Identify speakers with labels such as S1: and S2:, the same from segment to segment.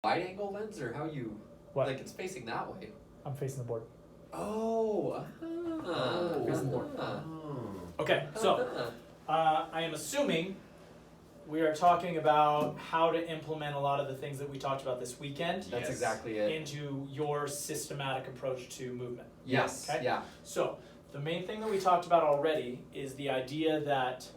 S1: wide angle lens, or how you?
S2: What?
S1: Like it's facing that way.
S2: I'm facing the board.
S1: Oh.
S2: Facing the board.
S3: Oh.
S2: Okay, so I am assuming we are talking about how to implement a lot of the things that we talked about this weekend
S1: That's
S3: Yes.
S1: exactly it.
S2: into your systematic approach to movement.
S1: Yes.
S2: Okay.
S1: Yeah.
S2: So the main thing that we talked about already is the idea that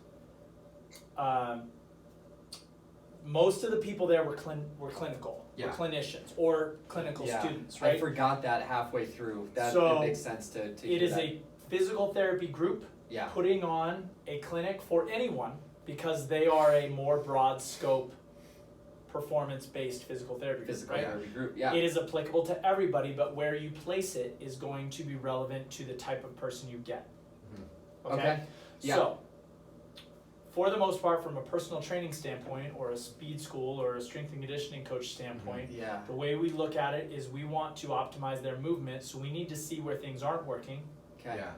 S2: most of the people there were clinical,
S3: Yeah.
S2: were clinicians, or clinical
S1: Yeah.
S2: students,
S1: I
S2: right?
S1: forgot that halfway through. That
S2: So,
S1: it makes sense to
S2: It
S1: hear
S2: is
S1: that.
S2: a physical therapy group
S1: Yeah.
S2: putting on a clinic for anyone because they are a more broad scope performance-based physical therapy group,
S1: Physical
S2: right?
S1: therapy group. Yeah.
S2: It is applicable to everybody, but where you place it is going to be relevant to the type of person you get.
S1: Mm-hmm. Okay. Yeah.
S2: So, for the most part, from a personal training standpoint, or a speed school, or a strength and conditioning coach standpoint,
S1: Yeah.
S2: the way we look at it is we want to optimize their movement, so we need to see where things aren't working
S1: Okay.
S3: Yeah.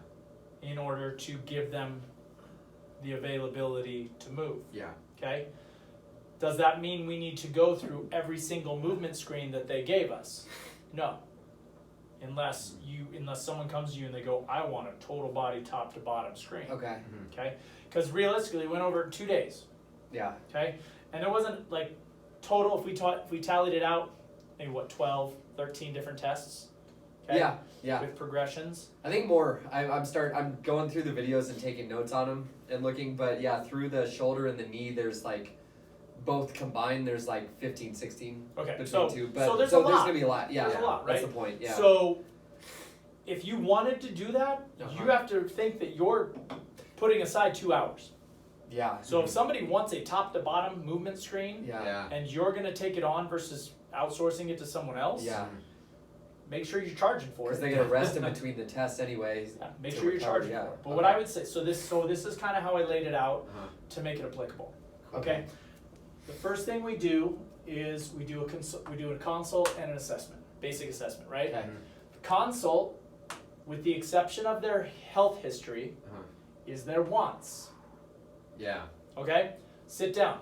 S2: in order to give them the availability to move,
S3: Yeah.
S2: okay? Does that mean we need to go through every single movement screen that they gave us? No. Unless someone comes to you and they go, I want a total body top to bottom screen,
S1: Okay.
S2: okay? Because realistically, we went over it in 2 days,
S1: Yeah.
S2: okay? And there wasn't like total, if we tallied it out, maybe what, 12, 13 different tests? Okay?
S1: Yeah. Yeah.
S2: With progressions.
S1: I think more. I'm going through the videos and taking notes on them and looking, but yeah, through the shoulder and the knee, there's like both combined. There's like 15, 16
S2: Okay,
S1: between
S2: so
S1: two. But
S2: so there's a lot.
S1: gonna be a lot. Yeah.
S2: There's a lot,
S1: That's
S2: right?
S1: the point. Yeah.
S2: So, if you wanted to do that,
S1: Uh-huh.
S2: you have to think that you're putting aside 2 hours.
S1: yeah.
S2: So if somebody wants a top to bottom movement screen,
S1: Yeah.
S3: Yeah.
S2: and you're gonna take it on versus outsourcing it to someone else,
S1: Yeah.
S2: make sure you're charging for
S1: Because
S2: it.
S1: they get a rest in between the tests anyways.
S2: Yeah, make
S1: to
S2: sure you're
S1: recover,
S2: charging
S1: yeah.
S2: for it. But what I would say, so this is kind of how I laid it out
S3: Uh-huh.
S2: to make it applicable. Okay. The first thing we do is we do a consult and an assessment, basic assessment, right?
S1: Okay.
S2: The consult, with the exception of their health history,
S3: Uh-huh.
S2: is their wants.
S3: Yeah.
S2: Okay? Sit down.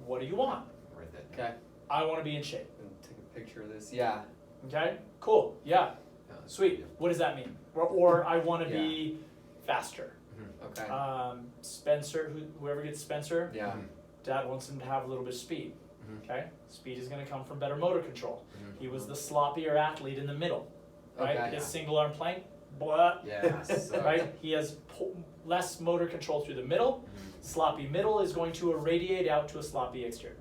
S2: What do you want?
S3: Write that down.
S1: Okay.
S2: I want to be in shape.
S1: And take a picture of this. Yeah.
S2: Okay? Cool. Yeah.
S3: Yeah, that's
S2: Sweet.
S3: good.
S2: What does that mean? Or I want to be faster.
S1: Okay.
S2: Spencer, whoever gets Spencer,
S1: yeah.
S3: Mhm.
S2: Dad wants him to have a little bit of speed.
S3: Mhm.
S2: Okay? Speed is going to come from better motor control.
S3: Mhm.
S2: He was the sloppier athlete in the middle. Right?
S1: Okay.
S2: His single arm plank, blah.
S3: Yeah. So,
S2: Right? He has less motor control through the middle.
S3: Mhm.
S2: Sloppy middle is going to irradiate out to a sloppy exterior.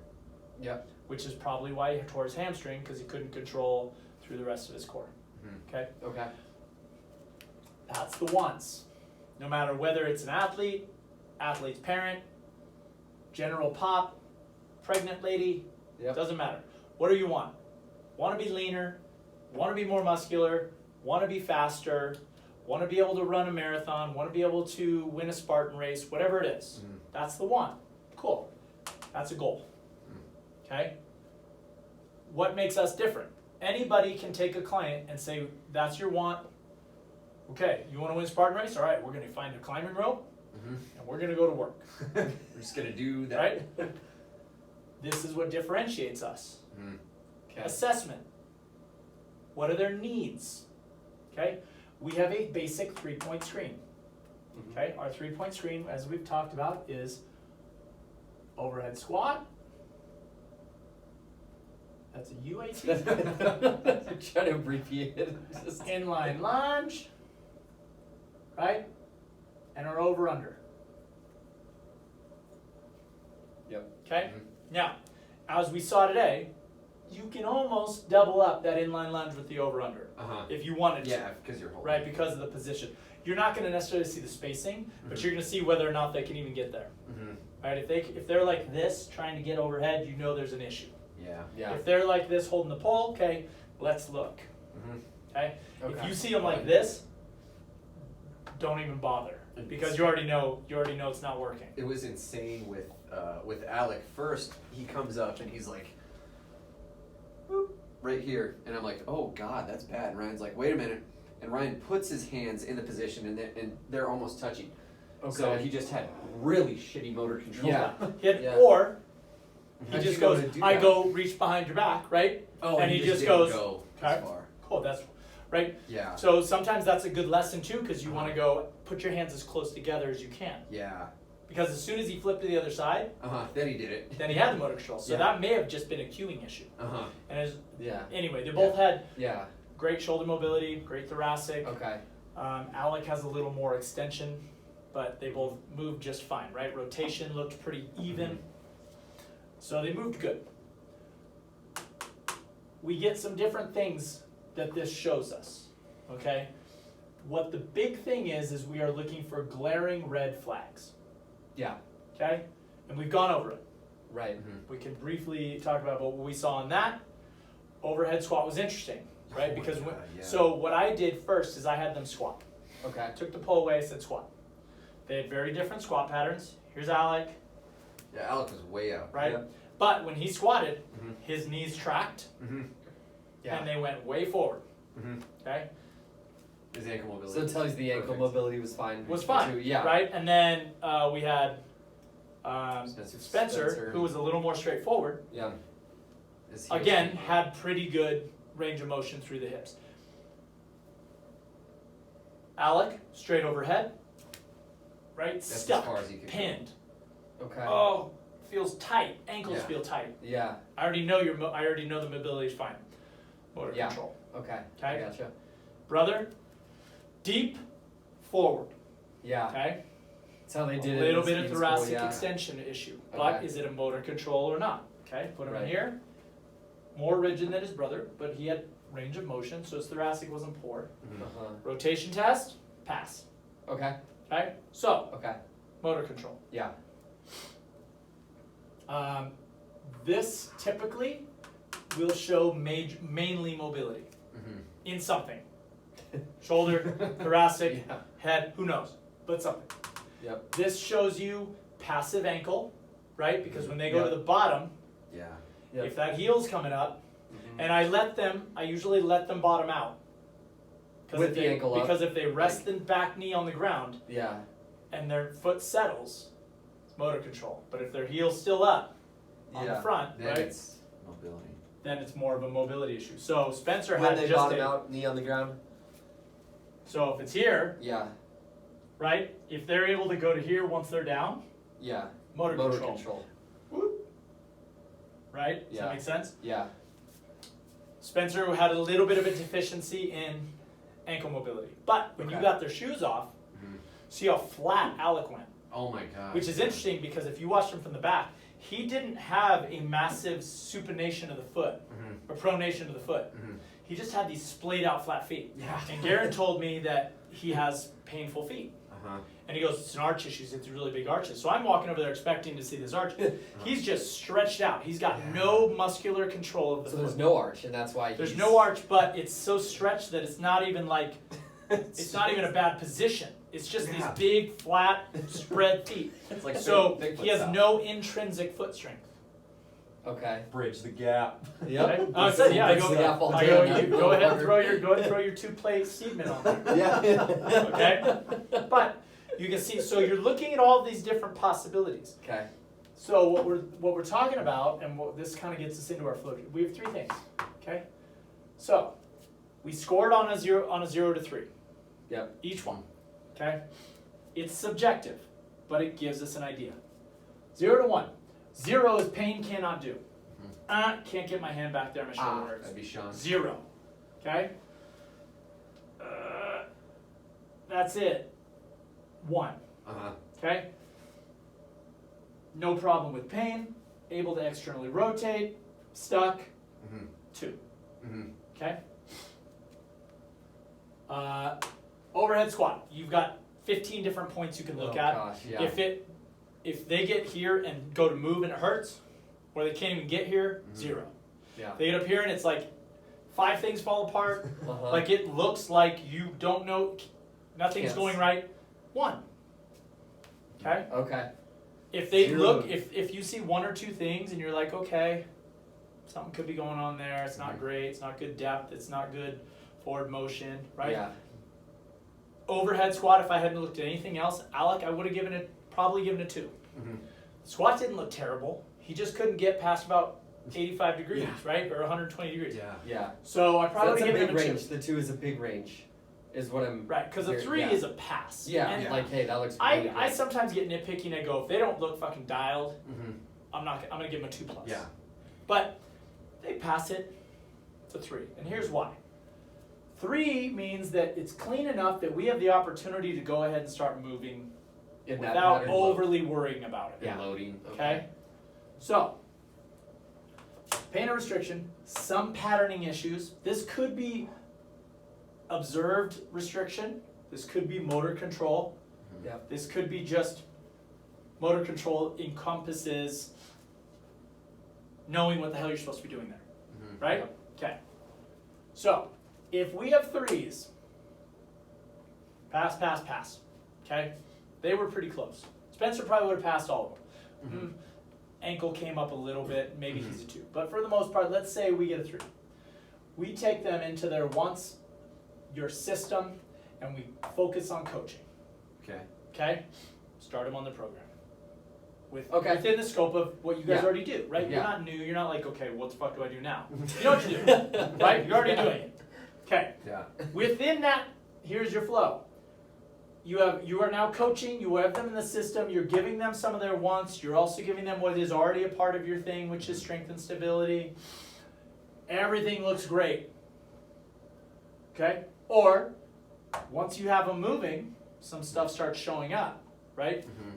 S1: Yep.
S2: Which is probably why he tore his hamstring, because he couldn't control through the rest of his core.
S3: Mhm.
S2: Okay?
S1: Okay.
S2: That's the wants. No matter whether it's an athlete, athlete's parent, general pop, pregnant lady,
S1: Yep.
S2: doesn't matter. What do you want? Want to be leaner, want to be more muscular, want to be faster, want to be able to run a marathon, want to be able to win a Spartan race, whatever it is.
S3: Mhm.
S2: That's the want. Cool. That's a goal. Okay? What makes us different? Anybody can take a client and say, that's your want. Okay, you want to win a Spartan race? All right, we're going to find a climbing rope
S3: Mhm.
S2: and we're going to go to work.
S3: We're just gonna do that.
S2: Right? This is what differentiates us.
S3: Mhm.
S1: Okay.
S2: Assessment. What are their needs? Okay? We have a basic 3-point screen.
S1: Mhm.
S2: Okay? Our 3-point screen, as we've talked about, is overhead squat. That's a UAT.
S1: I'm trying to abbreviate it. Just-
S2: Inline lunge. Right? And our over under.
S1: Yep.
S2: Okay?
S3: Mhm.
S2: Now, as we saw today, you can almost double up that inline lunge with the over under
S3: Uh-huh.
S2: if you wanted to.
S3: Yeah, because you're holding.
S2: Right, because of the position. You're not going to necessarily see the spacing, but
S3: Mhm.
S2: you're going to see whether or not they can even get there.
S3: Mhm.
S2: Right? If they're like this trying to get overhead, you know there's an issue.
S3: Yeah.
S1: Yeah.
S2: If they're like this holding the pole, okay, let's look.
S3: Mhm.
S2: Okay? If
S1: Okay.
S2: you see them like this, don't even bother because you already know it's not working.
S3: It was insane with Alec. First, he comes up and he's like, boop, right here, and I'm like, oh God, that's bad. And Ryan's like, wait a minute, and Ryan puts his hands in the position and they're almost touching. So
S1: Okay.
S3: he just had really shitty motor control.
S1: Yeah.
S2: Hit,
S1: Yeah.
S2: Or he
S1: How'd
S2: just
S1: you know
S2: goes,
S1: to do
S2: I
S1: that?
S2: go reach behind your back, right?
S3: Oh,
S2: and
S3: he
S2: he
S3: just
S2: just
S3: didn't
S2: goes,
S3: go
S2: okay.
S3: as far.
S2: Cool, that's right.
S3: Yeah.
S2: So sometimes that's a good lesson too, because you want to go put your hands as close together as you can.
S3: Yeah.
S2: Because as soon as he flipped to the other side,
S3: Then he did it.
S2: then he had the motor control. So
S3: Yeah.
S2: that may have just been a cueing issue. And
S1: Yeah.
S2: anyway, they both had
S1: Yeah.
S2: great shoulder mobility, great thoracic.
S1: Okay.
S2: Alec has a little more extension, but they both moved just fine, right? Rotation looked pretty even. So they moved good. We get some different things that this shows us, okay? What the big thing is we are looking for glaring red flags,
S1: Yeah.
S2: okay? And we've gone over it.
S1: Right.
S2: We can briefly talk about what we saw in that. Overhead squat was interesting, right?
S3: Oh my
S2: Because
S3: God, yeah.
S2: so what I did first is I had them squat.
S1: Okay.
S2: I took the pole away, I said squat. They had very different squat patterns. Here's Alec,
S3: Yeah, Alec was way out.
S2: right?
S1: Yeah.
S2: But when he squatted,
S3: Mhm.
S2: his knees tracked
S1: Yeah.
S2: and they went way forward, okay?
S3: His ankle mobility.
S1: So it tells you the ankle
S3: Perfect.
S1: mobility was fine.
S2: Was fine,
S1: too. Yeah.
S2: right? And then we had
S3: Spencer.
S2: Spencer, who was a little more straightforward,
S1: Yeah.
S3: His heels
S2: again,
S3: came up.
S2: had pretty good range of motion through the hips. Alec, straight overhead, right?
S3: That's as
S2: Stuck,
S3: far as he could go.
S2: pinned.
S1: Okay.
S2: Oh, feels tight. Ankles
S3: Yeah.
S2: feel tight.
S1: Yeah.
S2: I already know I already know the mobility is fine. Motor
S1: Yeah.
S2: control.
S1: Okay.
S2: Okay.
S1: I gotcha.
S2: Brother, deep, forward.
S1: Yeah.
S2: Okay.
S1: That's how they
S2: A
S1: did it.
S2: little
S1: in
S2: bit of
S1: ski school,
S2: thoracic
S1: yeah.
S2: extension issue, but
S1: Okay.
S2: is it a motor control or not? Okay. Put him in
S1: Right.
S2: here. More rigid than his brother, but he had range of motion, so his thoracic wasn't poor.
S1: Uh-huh.
S2: Rotation test, pass.
S1: Okay.
S2: Okay. So
S1: Okay.
S2: motor control.
S1: Yeah.
S2: This typically will show mainly mobility in something. Shoulder, thoracic,
S1: Yeah.
S2: head, who knows, but something.
S1: Yep.
S2: This shows you passive ankle, right? Because when they go
S1: Yep.
S2: to the bottom,
S3: Yeah.
S1: Yep.
S2: if that heel's coming up,
S1: Mhm.
S2: and I usually let them bottom out.
S1: With the ankle up.
S2: Because if they rest the back knee on the ground
S1: Yeah.
S2: and their foot settles, it's motor control. But if their heel's still up on
S1: Yeah.
S2: the front,
S3: Then
S2: right,
S3: it's mobility.
S2: then it's more of a mobility issue. So Spencer
S1: When
S2: had
S1: they
S2: just
S1: bottom out, knee on the ground.
S2: So if it's here,
S1: Yeah.
S2: right, if they're able to go to here once they're down,
S1: Yeah.
S2: motor control. Right? Does
S1: Yeah.
S2: that make sense?
S1: Yeah.
S2: Spencer had a little bit of a deficiency in ankle mobility. But when you
S3: Okay.
S2: got their shoes off, see how flat Alec went.
S3: Oh my god.
S2: Which is interesting because if you watched him from the back, he didn't have a massive supination of the foot, or pronation of the foot. He just had these splayed out flat feet.
S3: Yeah.
S2: And Garen told me that he has painful feet.
S3: Uh-huh.
S2: And he goes, it's an arch issue, it's really big arches. So I'm walking over there expecting to see this arch. He's just stretched out. He's got no muscular control of the
S1: So
S2: foot.
S1: there's no arch, and that's why
S2: There's
S1: he's...
S2: no arch, but it's so stretched that it's not even like, it's not even a bad position. It's just
S3: Yeah.
S2: these big, flat, spread feet.
S3: It's like
S2: So
S3: Bigfoot
S2: he has
S3: style.
S2: no intrinsic foot strength.
S1: Okay.
S3: Bridge the gap.
S1: Yep.
S2: I said, yeah, I
S1: Bridge
S2: go,
S1: the gap all
S2: I
S1: day
S2: go,
S1: on that
S2: you go ahead and
S1: motherfucker.
S2: go ahead and throw your 2-plate Steedman on there.
S1: Yeah.
S2: Okay? But you can see, so you're looking at all these different possibilities.
S1: Okay.
S2: So what we're talking about, and what this kind of gets us into our flow. We have 3 things. Okay. So we scored on a 0 to 3.
S1: Yep.
S2: Each one. Okay. It's subjective, but it gives us an idea. 0 to 1. 0 is pain, cannot do. Can't get my hand back there, my shoulder hurts.
S3: That'd be Sean.
S2: 0. Okay. That's it. 1.
S3: Uh-huh.
S2: Okay? No problem with pain, able to externally rotate, stuck, 2. Okay? Overhead squat. You've got 15 different points you can look
S1: Oh,
S2: at.
S1: gosh, yeah.
S2: If they get here and go to move and it hurts, or they can't even get here, 0.
S1: Yeah.
S2: They get up here and it's like 5 things fall apart.
S1: Uh-huh.
S2: Like it looks like you don't know, nothing's
S1: Yes.
S2: going right. 1. Okay?
S1: Okay.
S2: If they
S1: 0.
S2: look, if you see 1 or 2 things and you're like, okay, something could be going on there, it's not great, it's not good depth, it's not good forward motion, right?
S1: Yeah.
S2: Overhead squat, if I hadn't looked at anything else, Alec, I would have probably given it 2. Squat didn't look terrible. He just couldn't get past about 85 degrees,
S3: Yeah.
S2: right? Or 120 degrees.
S3: Yeah.
S1: Yeah.
S2: So I
S1: So
S2: probably
S1: that's a
S2: give
S1: big
S2: them a 2.
S1: range. The 2 is a big range, is what I'm.
S2: Right, because a
S1: hearing,
S2: 3
S1: yeah.
S2: is a pass.
S1: Yeah,
S2: And
S1: like hey, that looks.
S2: I
S1: Really good.
S2: sometimes get nitpicky and I go, if they don't look fucking dialed,
S3: Mm-hmm.
S2: I'm gonna give them a 2+.
S3: Yeah.
S2: But they pass it, it's a 3, and here's why. 3 means that it's clean enough that we have the opportunity to go ahead and start moving
S1: in that
S2: without
S1: pattern.
S2: overly worrying about it.
S1: Yeah. Loading.
S2: Okay? So, pain or restriction, some patterning issues. This could be observed restriction. This could be motor control.
S1: Yep.
S2: This could be just motor control encompasses knowing what the hell you're supposed to be doing there.
S3: Mm-hmm.
S2: Right? Okay. So, if we have 3s, pass, okay? They were pretty close. Spencer probably would have passed all of them. Ankle came up a little bit, maybe he's a 2. But for the most part, let's say we get a 3. We take them into their once your system and we focus on coaching.
S3: Okay.
S2: Okay? Start them on the program.
S1: Okay.
S2: Within the scope of what you guys
S1: Yeah.
S2: already do, right?
S1: Yeah.
S2: You're not new, you're not like, okay, what the fuck do I do now? You know what you do, right? You're already doing it. Okay.
S3: Yeah.
S2: Within that, here's your flow. You are now coaching, you have them in the system, you're giving them some of their wants, you're also giving them what is already a part of your thing, which is strength and stability. Everything looks great. Okay? Or, once you have them moving, some stuff starts showing up, right?
S3: Mm-hmm.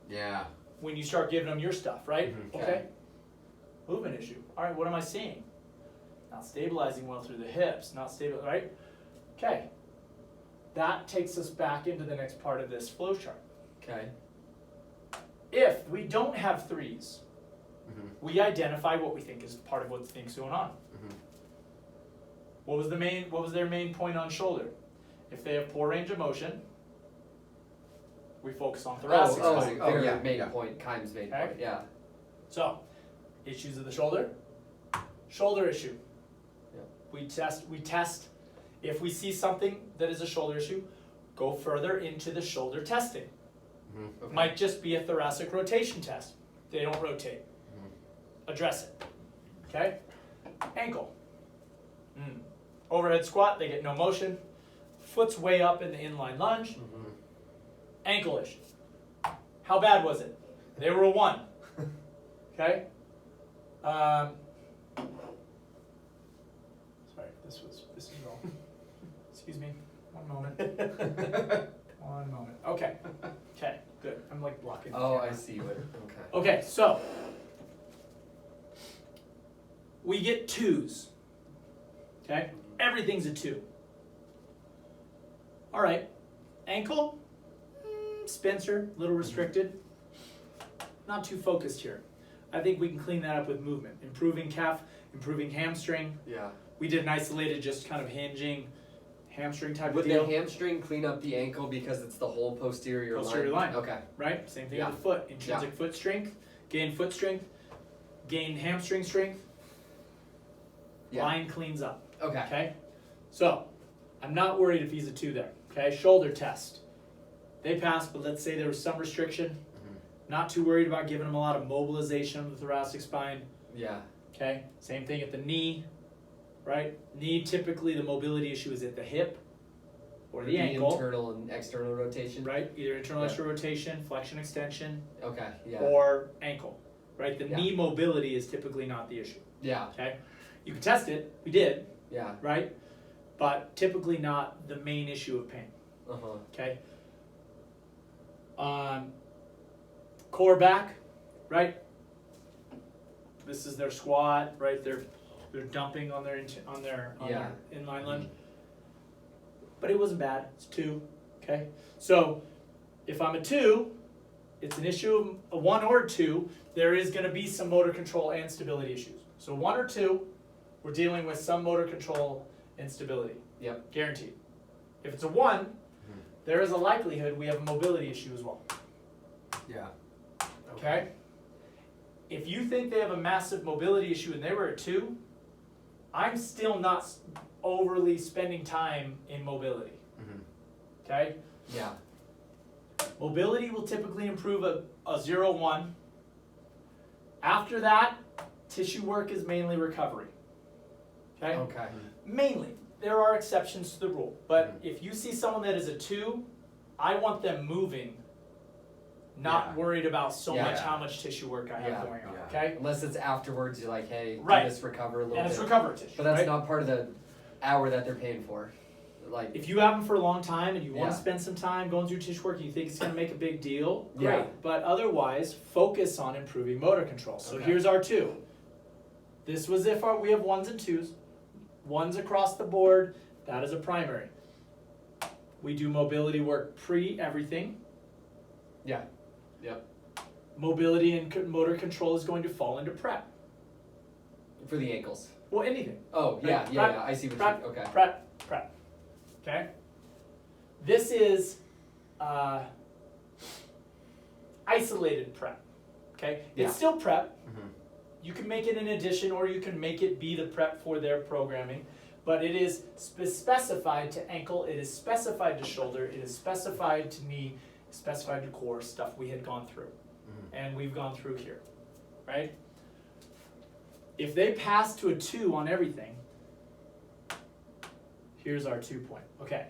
S3: Yeah.
S2: When you start giving them your stuff, right?
S3: Mhm.
S2: Okay. Movement issue. All right, what am I seeing? Not stabilizing well through the hips, not stable, right? Okay. That takes us back into the next part of this flow chart.
S1: Okay.
S2: If we don't have 3s,
S3: Mm-hmm.
S2: we identify what we think is part of what the thing's going on.
S3: Mm-hmm.
S2: What was their main point on shoulder? If they have poor range of motion, we focus on thoracic spine.
S1: Their
S3: yeah,
S1: main
S3: yeah.
S1: point, Kimes' main
S2: Okay.
S1: point. Yeah.
S2: So, issues of the shoulder, shoulder issue.
S1: Yeah.
S2: We test, if we see something that is a shoulder issue, go further into the shoulder testing.
S3: Mm-hmm.
S1: Okay.
S2: Might just be a thoracic rotation test. They don't rotate.
S3: Mm-hmm.
S2: Address it. Okay? Ankle. Overhead squat, they get no motion. Foot's way up in the inline lunge.
S1: Mm-hmm.
S2: Ankle issue. How bad was it? They were a 1. Okay? Sorry, this is all. Excuse me. One moment. One moment. Okay. Okay, good. I'm like blocking the
S1: Oh,
S2: camera.
S1: I see what. Okay.
S2: Okay, so we get 2s. Okay? Everything's a 2. All right. Ankle, Spencer, a little restricted. Not too focused here. I think we can clean that up with movement. Improving calf, improving hamstring.
S1: Yeah.
S2: We did an isolated, just kind of hinging hamstring type
S1: Would
S2: of deal.
S1: the hamstring clean up the ankle because it's the whole posterior
S2: Line.
S1: Okay.
S2: Right? Same thing
S1: Yeah.
S2: with the foot. Intrinsic foot strength, gain foot strength, gain hamstring strength.
S1: Yeah.
S2: Line cleans up.
S1: Okay.
S2: Okay? So, I'm not worried if he's a 2 there. Okay? Shoulder test. They passed, but let's say there was some restriction.
S3: Mm-hmm.
S2: Not too worried about giving them a lot of mobilization of the thoracic spine.
S1: Yeah.
S2: Okay? Same thing at the knee. Right? Knee, typically the mobility issue is at the hip or the ankle.
S1: Internal and external rotation.
S2: Right? Either internal
S1: Yeah.
S2: external rotation, flexion extension,
S1: Okay. Yeah.
S2: or ankle. Right? The
S1: Yeah.
S2: knee mobility is typically not the issue.
S1: Yeah.
S2: Okay? You can test it. We did.
S1: Yeah.
S2: Right? But typically not the main issue of pain.
S1: Uh huh.
S2: Okay? Core back, right? This is their squat, right? They're dumping on their
S1: Yeah.
S2: inline lunge. But it wasn't bad. It's 2. Okay? So if I'm a 2, it's an issue of a 1 or a 2. There is going to be some motor control and stability issues. So 1 or 2, we're dealing with some motor control and stability.
S1: Yep.
S2: Guaranteed. If it's a 1, there is a likelihood we have a mobility issue as well.
S3: Yeah.
S2: Okay? If you think they have a massive mobility issue and they were a 2, I'm still not overly spending time in mobility.
S3: Mm-hmm.
S2: Okay?
S1: Yeah.
S2: Mobility will typically improve a 0-1. After that, Tissue work is mainly recovery. Okay?
S1: Okay.
S2: Mainly. There are exceptions to the rule. But if you see someone that is a 2, I want them moving, not
S3: Yeah.
S2: worried about so
S1: Yeah.
S2: much how much tissue work I have
S1: Yeah.
S2: going on.
S3: Yeah.
S2: Okay?
S1: Unless it's afterwards, you're like, hey,
S2: Right.
S1: do this recover a little
S2: And it's
S1: bit.
S2: recovery tissue.
S1: But that's
S2: right?
S1: not part of the hour that they're paying for. Like,
S2: If you have them for a long time and you want
S1: Yeah.
S2: to spend some time going through tissue work and you think it's going to make a big deal, great.
S1: Yeah.
S2: But otherwise, focus on improving motor control. So
S1: Okay.
S2: here's our 2. This was if we have 1s and 2s. 1s across the board, that is a primary. We do mobility work pre-everything.
S1: yeah. Yep.
S2: Mobility and motor control is going to fall into prep.
S1: For the ankles.
S2: Well, anything.
S1: Oh, yeah,
S2: Prep,
S1: yeah, yeah. I see what
S2: Prep,
S1: you okay.
S2: prep. Okay? This is isolated prep. Okay?
S1: Yeah.
S2: It's still prep.
S3: Mhm.
S2: You can make it an addition or you can make it be the prep for their programming. But it is specified to ankle, it is specified to shoulder, it is specified to knee, specified to core, stuff we had gone through. And we've gone through here. Right? If they pass to a 2 on everything, here's our 2 point. Okay.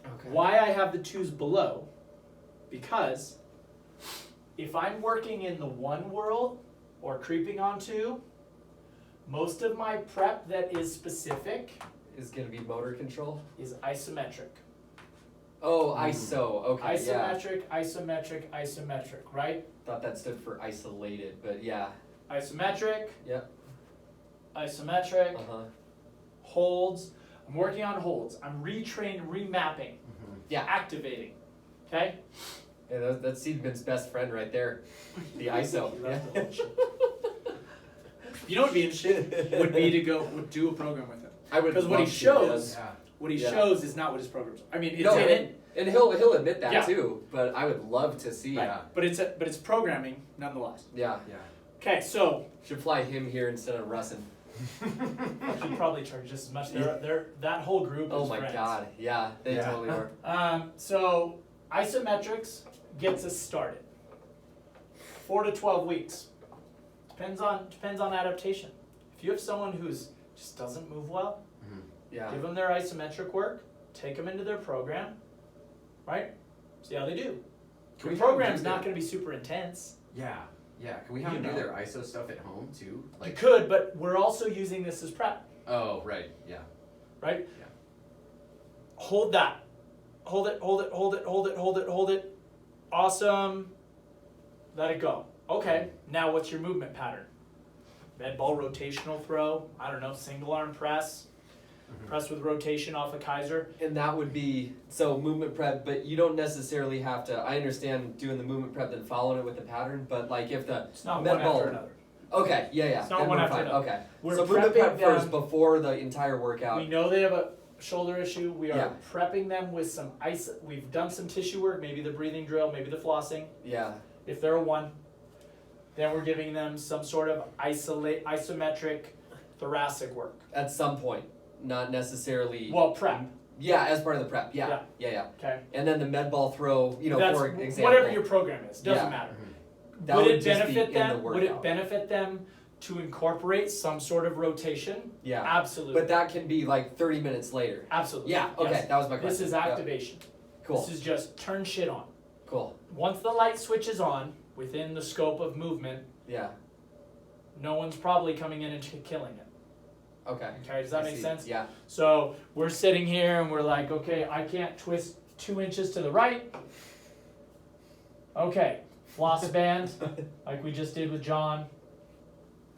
S1: Okay.
S2: Why I have the 2s below, because if I'm working in the 1 world or creeping on 2, most of my prep that is specific
S1: Is gonna be motor control?
S2: is isometric.
S1: Oh, ISO. Okay, yeah.
S2: Isometric, right?
S1: Thought that stood for isolated, but yeah.
S2: Isometric,
S1: Yep.
S2: isometric,
S1: Uh-huh.
S2: holds. I'm working on holds. I'm remapping,
S1: Yeah.
S2: activating. Okay?
S1: Yeah, that's Seedman's best friend right there. The ISO.
S2: He
S1: Yeah.
S2: loves the whole shit. You know what would be interesting would be to would do a program with him.
S1: I would
S2: Because what he
S1: love to,
S2: shows,
S3: Yeah.
S2: what he
S1: Yeah.
S2: shows is not what his programs are. I mean, it's
S1: No,
S2: in it,
S1: and he'll admit that
S2: Yeah.
S1: too, but I would love to see.
S3: Yeah.
S2: but it's programming nonetheless.
S1: Yeah.
S3: Yeah.
S2: Okay, so
S1: Should fly him here instead of Russin.
S2: he'd probably charge just as much. They're that whole group is
S1: Oh my
S2: friends.
S1: god. Yeah, they
S3: Yeah.
S1: totally were.
S2: So isometrics gets us started. 4 to 12 weeks. Depends on adaptation. If you have someone who's just doesn't move well,
S1: Yeah.
S2: give them their isometric work, take them into their program, right? See how they do.
S3: Can
S2: The
S3: we
S2: program's
S3: have them
S2: not
S3: do
S2: going to be super intense.
S3: Yeah. Yeah. Can we have
S2: You
S3: them do
S2: know.
S3: their ISO stuff at home too?
S2: You could, but we're also using this as prep,
S3: Oh, right. Yeah.
S2: right?
S3: Yeah.
S2: Hold that. Hold it. Awesome. Let it go. Okay, now what's your movement pattern? Med ball rotational throw, I don't know, single arm press, press with rotation off a Kaiser.
S1: And that would be so movement prep, but you don't necessarily have to. I understand doing the movement prep then following it with the pattern, but like if the
S2: It's not
S1: med
S2: one
S1: ball.
S2: after another.
S1: Okay, yeah.
S2: It's not
S1: then
S2: one
S1: we're
S2: after
S1: fine.
S2: another.
S1: Okay,
S2: We're
S1: so movement prep
S2: prepping
S1: first
S2: them-
S1: before the entire workout.
S2: We know they have a shoulder issue. We are
S1: Yeah.
S2: prepping them with some ice. We've done some tissue work, maybe the breathing drill, maybe the flossing.
S1: Yeah,
S2: If they're a 1, then we're giving them some sort of isometric thoracic work.
S1: at some point, not necessarily.
S2: Well, prep,
S1: Yeah, as part of the prep. Yeah.
S2: okay?
S1: And then the med ball throw. You know,
S2: That's
S1: for example.
S2: whatever your program is, doesn't
S1: Yeah.
S2: matter.
S1: That
S2: Would
S1: would
S2: it
S1: just be
S2: benefit
S1: in the
S2: them? Would it
S1: workout.
S2: benefit them to incorporate some sort of rotation?
S1: Yeah.
S2: Absolutely.
S1: But that can be like 30 minutes later.
S2: Absolutely.
S1: Yeah. Okay,
S2: Yes.
S1: that was my question.
S2: This is
S1: Yep.
S2: activation.
S1: Cool.
S2: This is just turn shit on.
S1: Cool.
S2: Once the light switches on within the scope of movement,
S1: Yeah.
S2: no one's probably coming in and killing it.
S1: Okay.
S2: Okay, does that
S1: I
S2: make
S1: see.
S2: sense?
S1: Yeah.
S2: So we're sitting here and we're like, okay, I can't twist 2 inches to the right. Okay, floss band, like we just did with John.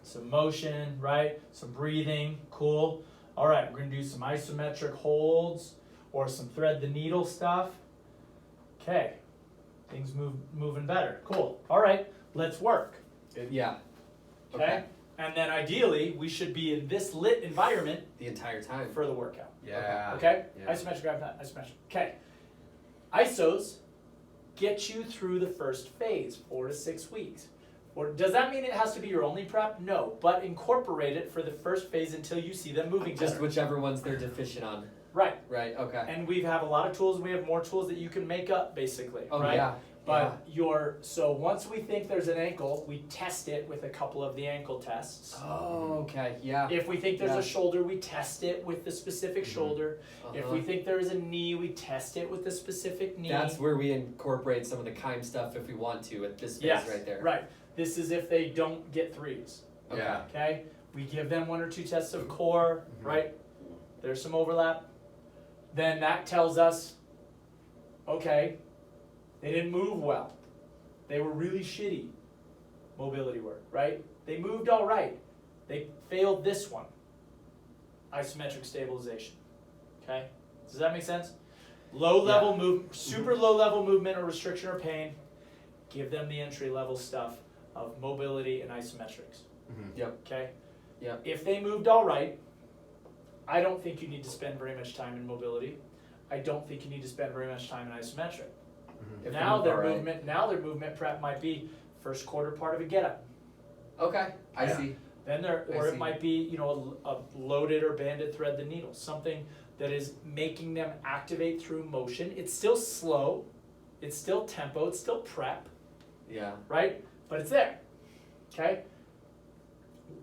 S2: Some motion, right? Some breathing, cool. All right, we're gonna do some isometric holds or some thread the needle stuff. Okay, things moving better, cool. All right, let's work,
S1: Yeah.
S2: okay? And then ideally, we should be in this lit environment
S1: The entire time.
S2: for the workout.
S3: Yeah.
S2: Okay?
S3: Yeah.
S2: Isometric, isometric. Okay. ISOs get you through the first phase, 4 to 6 weeks. Or does that mean it has to be your only prep? No, but incorporate it for the first phase until you see them moving
S1: Just
S2: better.
S1: whichever ones they're deficient on.
S2: Right.
S1: Right. Okay.
S2: And we have a lot of tools. We have more tools that you can make up, basically.
S1: Oh
S2: right?
S1: yeah.
S2: But so once we think there's an ankle, we test it with a couple of the ankle tests.
S1: Oh, okay, yeah.
S2: If we think there's
S1: Yeah.
S2: a shoulder, we test it with the specific shoulder. If we think there is a knee, we test it with the specific knee.
S1: That's where we incorporate some of the Keim stuff if we want to at this phase right there.
S2: Right. This is if they don't get threes.
S1: Okay.
S3: Yeah.
S2: Okay? We give them 1 or 2 tests of core, right? There's some overlap. Then that tells us, okay, they didn't move well. They were really shitty mobility work, right? They moved all right. They failed this one. Isometric stabilization. Okay? Does that make sense? Low level super low level movement or restriction or pain. Give them the entry level stuff of mobility and isometrics.
S1: Yep.
S2: Okay?
S1: Yep.
S2: If they moved all right, I don't think you need to spend very much time in mobility. I don't think you need to spend very much time in isometric.
S1: If they
S2: Now
S1: move
S2: their
S1: all right.
S2: movement prep might be first quarter part of a get up.
S1: Okay, I
S2: Yeah.
S1: see.
S2: Then
S1: I
S2: it
S1: see.
S2: might be, a loaded or banded thread the needle, something that is making them activate through motion. It's still slow, it's still tempo, it's still prep,
S1: Yeah.
S2: right? But it's there. Okay?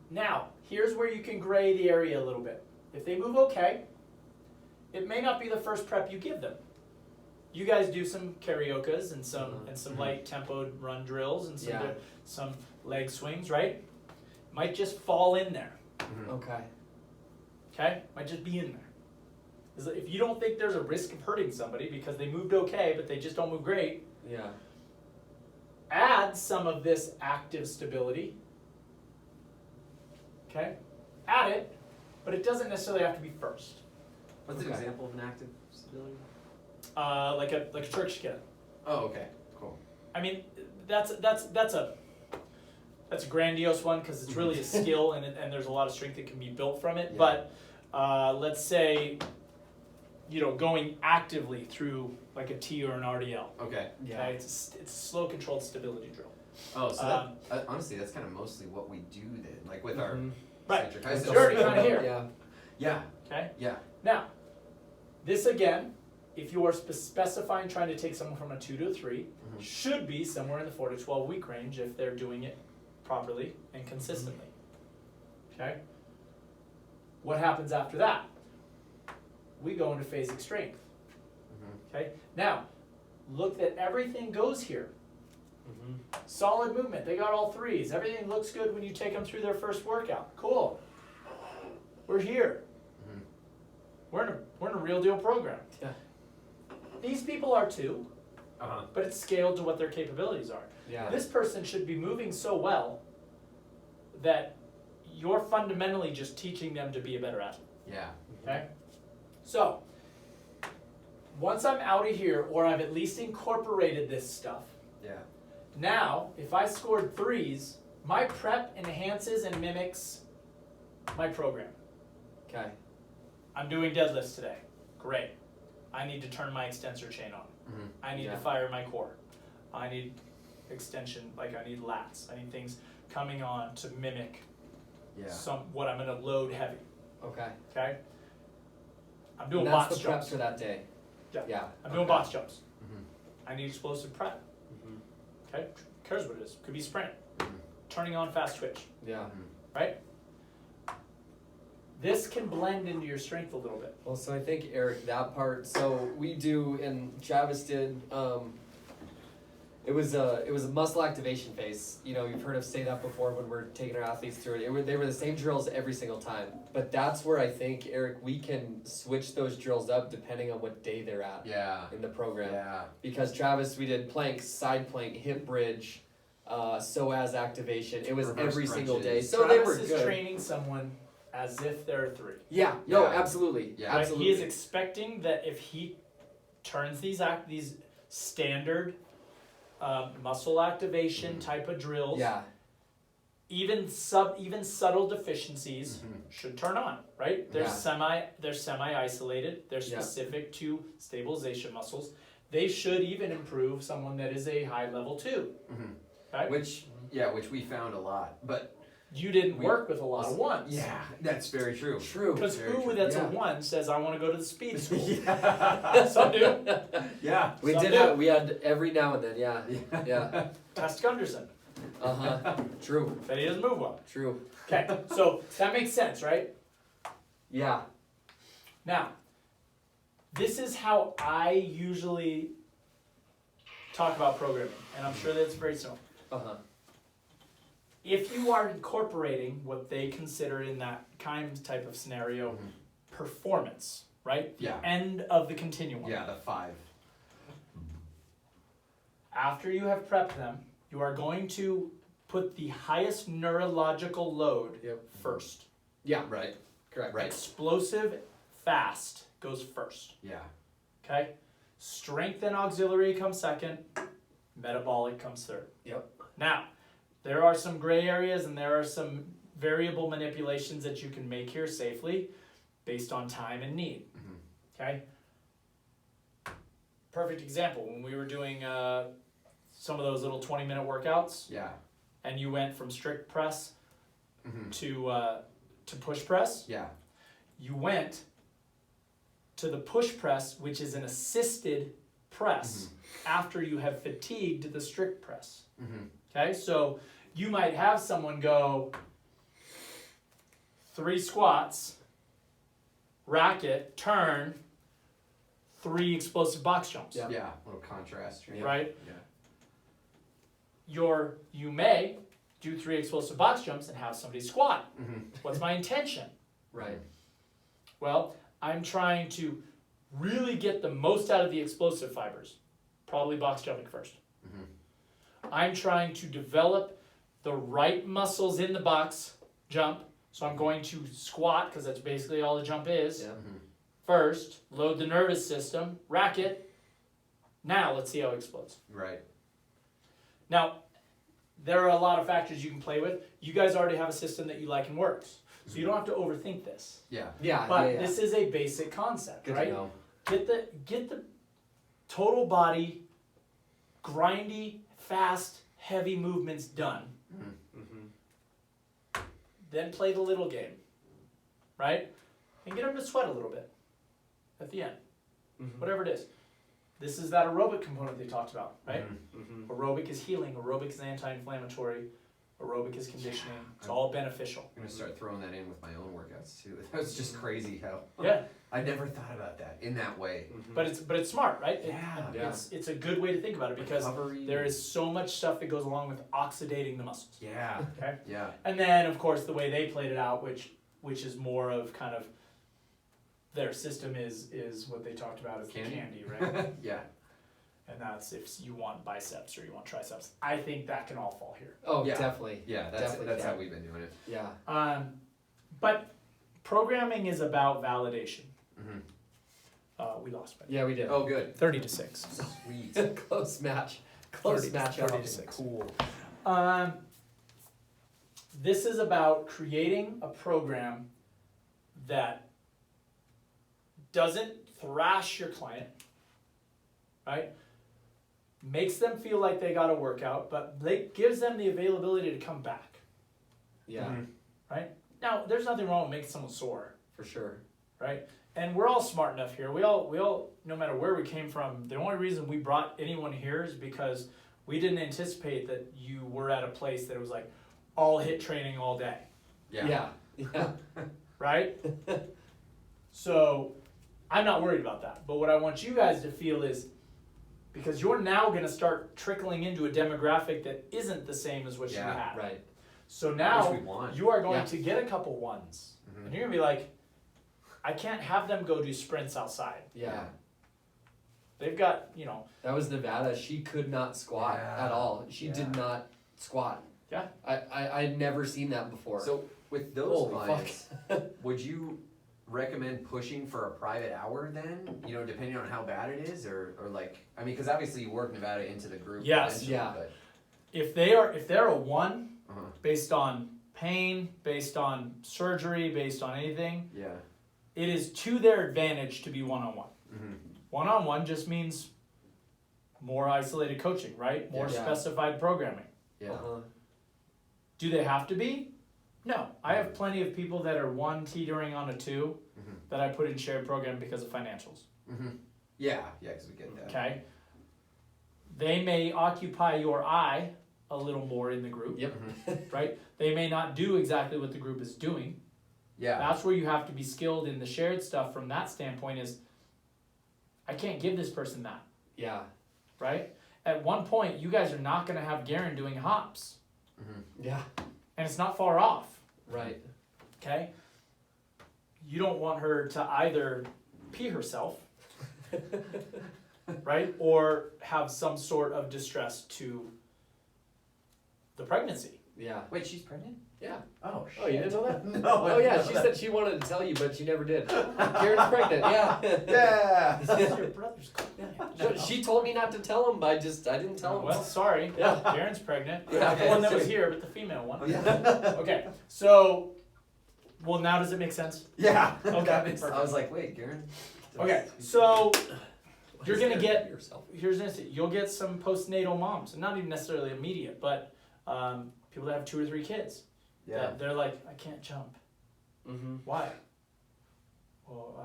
S2: Now, here's where you can gray the area a little bit. If they move okay, it may not be the first prep you give them. You guys do some kariokas and some light tempoed run drills and some leg swings, right? Might just fall in there.
S1: Okay.
S2: Okay? Might just be in there. 'Cause if you don't think there's a risk of hurting somebody because they moved okay, but they just don't move great,
S1: Yeah.
S2: add some of this active stability. Okay? Add it, but it doesn't necessarily have to be first.
S3: What's an
S1: Okay.
S3: example of an active stability?
S2: Like a Turkish get.
S3: Oh, okay, cool.
S2: I mean, that's a grandiose one because it's really a skill and there's a lot of strength that can be built from it.
S1: Yeah.
S2: But let's say, going actively through like a T or an RDL.
S3: Okay.
S1: Yeah.
S2: Okay? It's a slow controlled stability drill.
S3: Oh, so honestly, that's kind of mostly what we do then, like with our
S2: Right.
S3: centric
S2: It's
S3: isometric.
S2: already kinda here.
S1: Yeah.
S3: Yeah,
S2: Okay.
S3: yeah.
S2: Now, this again, if you are specifying trying to take someone from a 2 to a 3, should be somewhere in the 4 to 12 week range if they're doing it properly and consistently. Okay? What happens after that? We go into phasic strength. Okay? Now, look that everything goes here. Solid movement. They got all threes. Everything looks good when you take them through their first workout. Cool. We're here. We're in a real deal program.
S1: Yeah.
S2: These people are too,
S3: Uh-huh.
S2: but it's scaled to what their capabilities are.
S1: Yeah.
S2: This person should be moving so well that you're fundamentally just teaching them to be a better athlete.
S3: Yeah.
S2: Okay? So, once I'm out of here, or I've at least incorporated this stuff,
S3: Yeah.
S2: now, if I scored threes, my prep enhances and mimics my program.
S1: Okay.
S2: I'm doing deadlifts today. Great. I need to turn my extensor chain on. I need to fire my core. I need extension, like I need lats. I need things coming on to mimic
S3: Yeah.
S2: what I'm gonna load heavy.
S1: Okay.
S2: Okay? I'm doing
S1: And that's
S2: box
S1: the prep
S2: jumps.
S1: for that day.
S2: Yeah.
S1: Yeah.
S2: I'm doing
S1: Okay.
S2: box jumps.
S3: Mhm.
S2: I need explosive prep.
S1: Mhm.
S2: Okay? Cares what it is. Could be sprint. Turning on fast twitch.
S1: Yeah.
S2: Right? This can blend into your strength a little bit.
S1: Well, so I think Eric, that part. So we do, and Travis did. It was a muscle activation phase. You've heard us say that before when we're taking our athletes through it. They were the same drills every single time. But that's where I think, Eric, we can switch those drills up depending on what day they're at
S3: Yeah.
S1: in the program.
S3: Yeah.
S1: Because Travis, we did plank, side plank, hip bridge, psoas activation. It was
S3: Reverse
S1: every single day.
S3: crunches.
S1: So
S2: Travis
S1: they were
S2: is
S1: good.
S2: training someone as if they're a 3.
S1: Yeah. No.
S3: Yeah.
S1: Absolutely.
S3: Yeah.
S2: Right?
S1: Absolutely.
S2: He is expecting that if he turns these standard muscle activation type of drills,
S1: Yeah.
S2: even subtle deficiencies should turn on. Right? They're
S1: Yeah.
S2: semi isolated. They're
S1: Yeah.
S2: specific to stabilization muscles. They should even improve someone that is a high level 2. Okay?
S3: Which we found a lot, but
S2: you didn't work with a lot of ones.
S3: Yeah, that's very true.
S1: True.
S2: Because
S3: Very
S2: who
S3: true.
S2: that's
S1: Yeah.
S2: a 1 says, I want to go to the speed school?
S3: Yeah.
S2: Some do.
S3: Yeah.
S1: We
S2: Some
S1: did
S2: do.
S1: have, we had every now and then, yeah. Yeah.
S2: Test Gunderson.
S1: Uh-huh. True.
S2: But he doesn't move well.
S1: True.
S2: Okay, so that makes sense, right?
S1: Yeah.
S2: Now, this is how I usually talk about programming, and I'm sure that's very simple.
S1: Uh-huh.
S2: If you are incorporating what they consider in that kind type of scenario, performance, right?
S3: Yeah.
S2: End of the continuum.
S3: Yeah, the 5.
S2: After you have prepped them, you are going to put the highest neurological load
S1: Yep.
S2: first.
S1: Yeah.
S3: Right.
S1: Correct.
S3: Right.
S2: Explosive, fast goes first.
S3: Yeah.
S2: Okay? Strength and auxiliary comes second, metabolic comes third.
S1: Yep.
S2: Now, there are some gray areas and there are some variable manipulations that you can make here safely based on time and need. Okay? Perfect example, when we were doing some of those little 20-minute workouts
S3: Yeah.
S2: and you went from strict press
S3: Mm-hmm.
S2: to push press,
S3: Yeah.
S2: you went to the push press, which is an assisted press after you have fatigued the strict press.
S3: Mm-hmm.
S2: Okay, so you might have someone go 3 squats, racket, turn, 3 explosive box jumps.
S1: Yeah.
S3: Yeah. Little contrast.
S2: Right?
S3: Yeah.
S2: You may do 3 explosive box jumps and have somebody squat.
S3: Mm-hmm.
S2: What's my intention?
S1: Right.
S2: Well, I'm trying to really get the most out of the explosive fibers. Probably box jumping first. I'm trying to develop the right muscles in the box jump. So I'm going to squat, because that's basically all the jump is.
S1: Yeah.
S2: First, load the nervous system, racket. Now let's see how it explodes.
S3: Right.
S2: Now, there are a lot of factors you can play with. You guys already have a system that you like and works. So you don't have to overthink this.
S3: Yeah.
S1: Yeah.
S2: But
S1: yeah.
S2: this is a basic concept,
S1: Good
S2: right?
S1: to know.
S2: Get the total body, grindy, fast, heavy movements done.
S1: Mm-hmm.
S2: Then play the little game, right? And get them to sweat a little bit at the end,
S1: Mm-hmm.
S2: whatever it is. This is that aerobic component they talked about, right?
S1: Mm-hmm.
S2: Aerobic is healing, aerobic is anti-inflammatory, aerobic is conditioning. It's all beneficial.
S3: I'm gonna start throwing that in with my own workouts too. That's just crazy how
S2: Yeah,
S3: I never thought about that in that way.
S1: Mm-hmm.
S2: but it's smart, right?
S3: Yeah.
S1: Yeah.
S2: It's a good way to think about it because
S3: Recovery.
S2: there is so much stuff that goes along with oxidating the muscles.
S3: Yeah.
S2: Okay.
S3: Yeah.
S2: And then, of course, the way they played it out, which is more of kind of their system is what they talked about as
S3: Candy?
S2: the candy, right?
S3: Yeah.
S2: And that's if you want biceps or you want triceps. I think that can all fall here.
S1: Oh,
S3: Yeah.
S1: definitely.
S3: Yeah. That's
S1: Definitely
S3: that's how
S1: can.
S3: we've been doing it.
S1: Yeah.
S2: But programming is about validation.
S3: Mm-hmm.
S2: We lost by
S1: Yeah, we did.
S3: Oh, good.
S2: 30-6.
S3: Sweet.
S1: Close match. Close
S2: 30
S1: match.
S2: 30-6.
S3: Cool.
S2: This is about creating a program that doesn't thrash your client, right? Makes them feel like they got a workout, but gives them the availability to come back,
S1: Yeah,
S3: Mhm.
S2: right? Now, there's nothing wrong with making someone sore,
S1: for sure.
S2: right? And we're all smart enough here. We all, no matter where we came from, the only reason we brought anyone here is because we didn't anticipate that you were at a place that it was like all hit training all day,
S3: Yeah.
S1: Yeah.
S2: right? So I'm not worried about that. But what I want you guys to feel is, because you're now going to start trickling into a demographic that isn't the same as what you
S3: Yeah,
S2: had.
S1: Right.
S2: So now
S3: Which we want.
S2: you are going
S1: Yeah.
S2: to get a couple ones.
S3: Mhm.
S2: And you're going to be like, I can't have them go do sprints outside.
S1: Yeah.
S2: They've got,
S1: That was Nevada. She could not squat
S3: Yeah.
S1: at all. She
S3: Yeah.
S1: did not squat.
S2: Yeah.
S1: I'd never seen that before.
S3: So with those
S1: Holy
S3: clients, would you recommend pushing for a private hour then? You know, depending on how bad it is, or like, I mean, because obviously you work Nevada into the group.
S2: Yes.
S3: eventually,
S1: Yeah.
S3: But,
S2: if they're a 1
S3: uh-huh.
S2: based on pain, based on surgery, based on anything,
S3: Yeah.
S2: it is to their advantage to be one-on-one.
S3: Mm-hmm.
S2: One-on-one just means more isolated coaching, right? More
S1: Yeah.
S2: specified programming.
S3: Yeah.
S1: Uh-huh.
S2: Do they have to be? No, I have plenty of people that are 1 teetering on a 2 that I put in shared program because of financials.
S3: Yeah, because we get that.
S2: Okay. They may occupy your eye a little more in the group.
S1: Yep.
S2: Right? They may not do exactly what the group is doing.
S3: Yeah.
S2: That's where you have to be skilled in the shared stuff from that standpoint is, I can't give this person that.
S1: Yeah.
S2: Right? At one point, you guys are not going to have Garen doing hops.
S1: Yeah.
S2: And it's not far off.
S1: Right.
S2: Okay? You don't want her to either pee herself, right? Or have some sort of distress to the pregnancy.
S1: Yeah.
S3: Wait, she's pregnant?
S1: Yeah.
S3: Oh, shit.
S1: Oh, you didn't know that?
S3: No.
S1: Oh yeah, she said she wanted to tell you, but she never did. Karen's pregnant. Yeah.
S3: Yeah.
S2: That's your brother's
S1: She told me not to tell him, but I didn't tell him.
S2: Well, sorry.
S1: Yeah.
S2: Karen's pregnant.
S1: Yeah.
S2: Not the one that was here, but the female one.
S3: Yeah.
S2: Okay, so, well, now does it make sense?
S3: Yeah.
S2: Okay,
S3: That makes-
S2: perfect.
S3: I was like, wait, Garen.
S2: Okay, so you're gonna
S1: Scared
S2: get,
S1: of yourself.
S2: here's an instant, you'll get some postnatal moms, and not even necessarily immediate, but people that have 2 or 3 kids.
S3: Yeah.
S2: That they're like, I can't jump.
S1: Mm-hmm.
S2: Why? Well,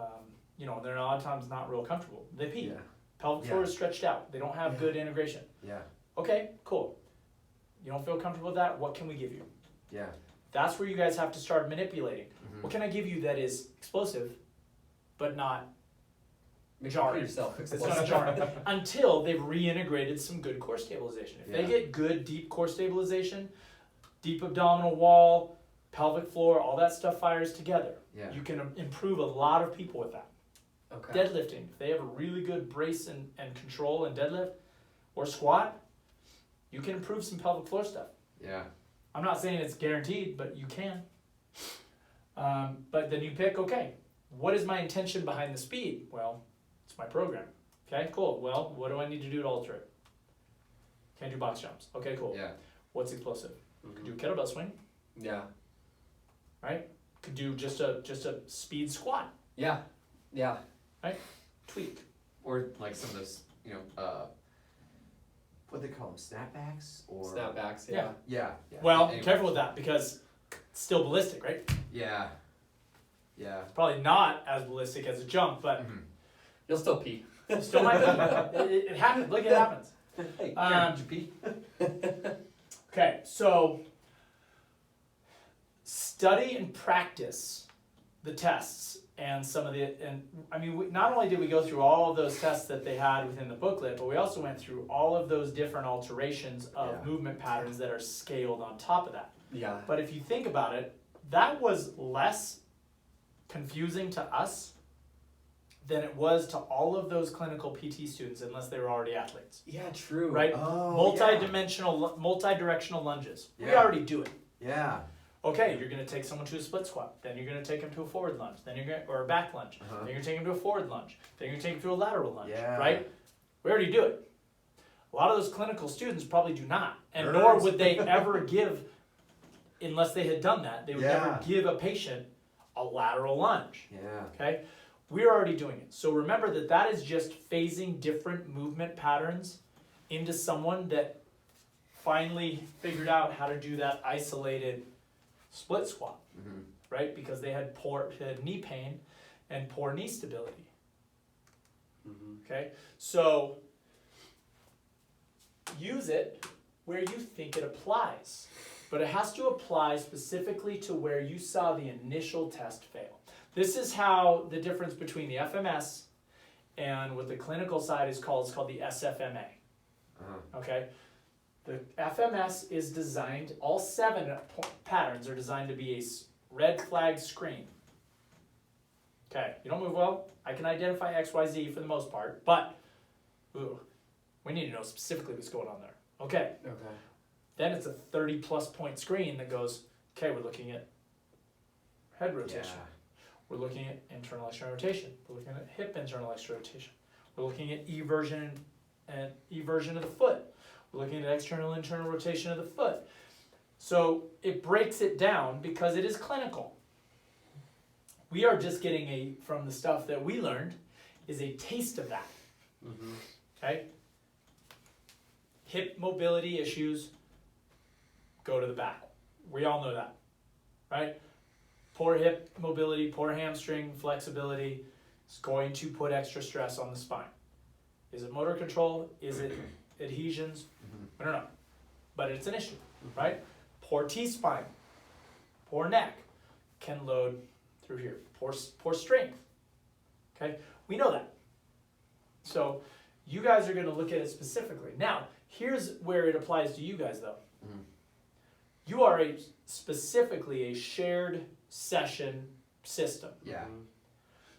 S2: they're a lot of times not real comfortable. They pee.
S3: Yeah.
S2: Pelvic
S3: Yeah.
S2: floor is stretched out. They don't have
S3: Yeah.
S2: good integration.
S3: Yeah.
S2: Okay, cool. You don't feel comfortable with that? What can we give you?
S3: Yeah.
S2: That's where you guys have to start manipulating.
S3: Mhm.
S2: What can I give you that is explosive, but not
S1: Make sure
S2: jarring?
S1: you yourself.
S2: It's not jarring until they've reintegrated some good core stabilization. If they
S3: Yeah.
S2: get good deep core stabilization, deep abdominal wall, pelvic floor, all that stuff fires together.
S3: Yeah.
S2: You can improve a lot of people with that.
S1: Okay.
S2: Deadlifting, if they have a really good brace and control and deadlift or squat, you can improve some pelvic floor stuff.
S3: Yeah.
S2: I'm not saying it's guaranteed, but you can. But then you pick, okay, what is my intention behind the speed? Well, it's my program. Okay, cool. Well, what do I need to do to alter it? Can't do box jumps. Okay, cool.
S3: Yeah.
S2: What's explosive?
S1: Mhm.
S2: Could do a kettlebell swing,
S1: Yeah.
S2: right? Could do just a speed squat,
S1: Yeah. Yeah.
S2: tweak.
S3: Or like some of those, what do they call them, snapbacks or
S1: Snapbacks.
S2: Yeah.
S1: Yeah.
S3: Yeah.
S2: Well,
S3: Anyways.
S2: careful with that because it's still ballistic, right?
S3: Yeah. Yeah.
S2: Probably not as ballistic as a jump, but
S3: Mhm.
S1: You'll still pee.
S2: it still might be. It happens. Look, it happens.
S3: Hey,
S2: Um,
S3: did you pee?
S2: Okay, so study and practice the tests and some of the, not only did we go through all of those tests that they had within the booklet, but we also went through all of those different alterations of
S3: Yeah.
S2: movement patterns that are scaled on top of that.
S1: Yeah.
S2: But if you think about it, that was less confusing to us than it was to all of those clinical PT students, unless they were already athletes,
S1: Yeah. True.
S2: right?
S3: Oh,
S2: Multi-directional lunges. We
S3: Yeah.
S2: already do it.
S3: Yeah.
S2: Okay, you're going to take someone to a split squat, then you're going to take them to a forward lunge, then you're going or a back lunge,
S3: Uh-huh.
S2: then you're going to take them to a forward lunge, then you're going to take them to a lateral lunge,
S3: Yeah.
S2: right? We already do it. A lot of those clinical students probably do not, and
S3: Nerds.
S2: nor would they ever give, unless they had done that, they would
S3: Yeah.
S2: never give a patient a lateral lunge.
S3: Yeah.
S2: Okay, we're already doing it. So remember that is just phasing different movement patterns into someone that finally figured out how to do that isolated split squat,
S3: Mm-hmm.
S2: right? Because they had knee pain and poor knee stability.
S1: Mm-hmm.
S2: Okay, so use it where you think it applies, but it has to apply specifically to where you saw the initial test fail. This is how the difference between the FMS and what the clinical side is called the SFMA.
S3: Uh-huh.
S2: Okay, the FMS is designed, all 7 patterns are designed to be a red flag screen. Okay, you don't move well, I can identify XYZ for the most part, but we need to know specifically what's going on there. Okay,
S1: Okay.
S2: then it's a 30 plus point screen that goes, okay, we're looking at head rotation.
S3: Yeah.
S2: We're looking at internal external rotation. We're looking at hip internal external rotation. We're looking at eversion and eversion of the foot. We're looking at external internal rotation of the foot. So it breaks it down because it is clinical. We are just getting from the stuff that we learned is a taste of that.
S1: Mm-hmm.
S2: Okay? Hip mobility issues, go to the back. We all know that. right? Poor hip mobility, poor hamstring flexibility is going to put extra stress on the spine. Is it motor control? Is it adhesions? I don't know. But it's an issue, right? Poor T-spine, poor neck can load through here. Poor strength, okay? We know that. So you guys are going to look at it specifically. Now, here's where it applies to you guys, though. You are specifically a shared session system.
S3: Yeah.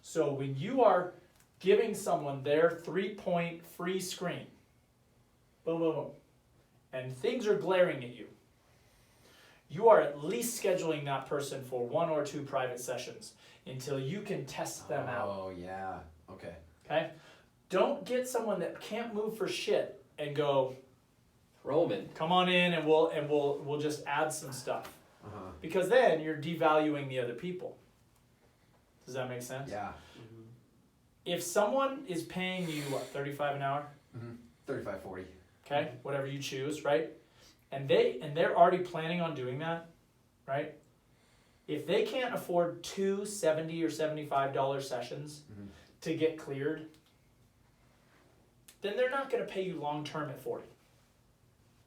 S2: So when you are giving someone their 3-point free screen, boom, boom, boom, and things are glaring at you, you are at least scheduling that person for 1 or 2 private sessions until you can test them out.
S3: Oh, yeah. Okay.
S2: Okay? Don't get someone that can't move for shit and go,
S1: Roman.
S2: come on in and we'll just add some stuff. Because then you're devaluing the other people. Does that make sense?
S3: Yeah.
S2: If someone is paying you what, $35 an hour?
S3: 35, 40.
S2: Okay, whatever you choose, right? And they're already planning on doing that, right? If they can't afford 2 $70 or $75 sessions to get cleared, then they're not going to pay you long term at 40,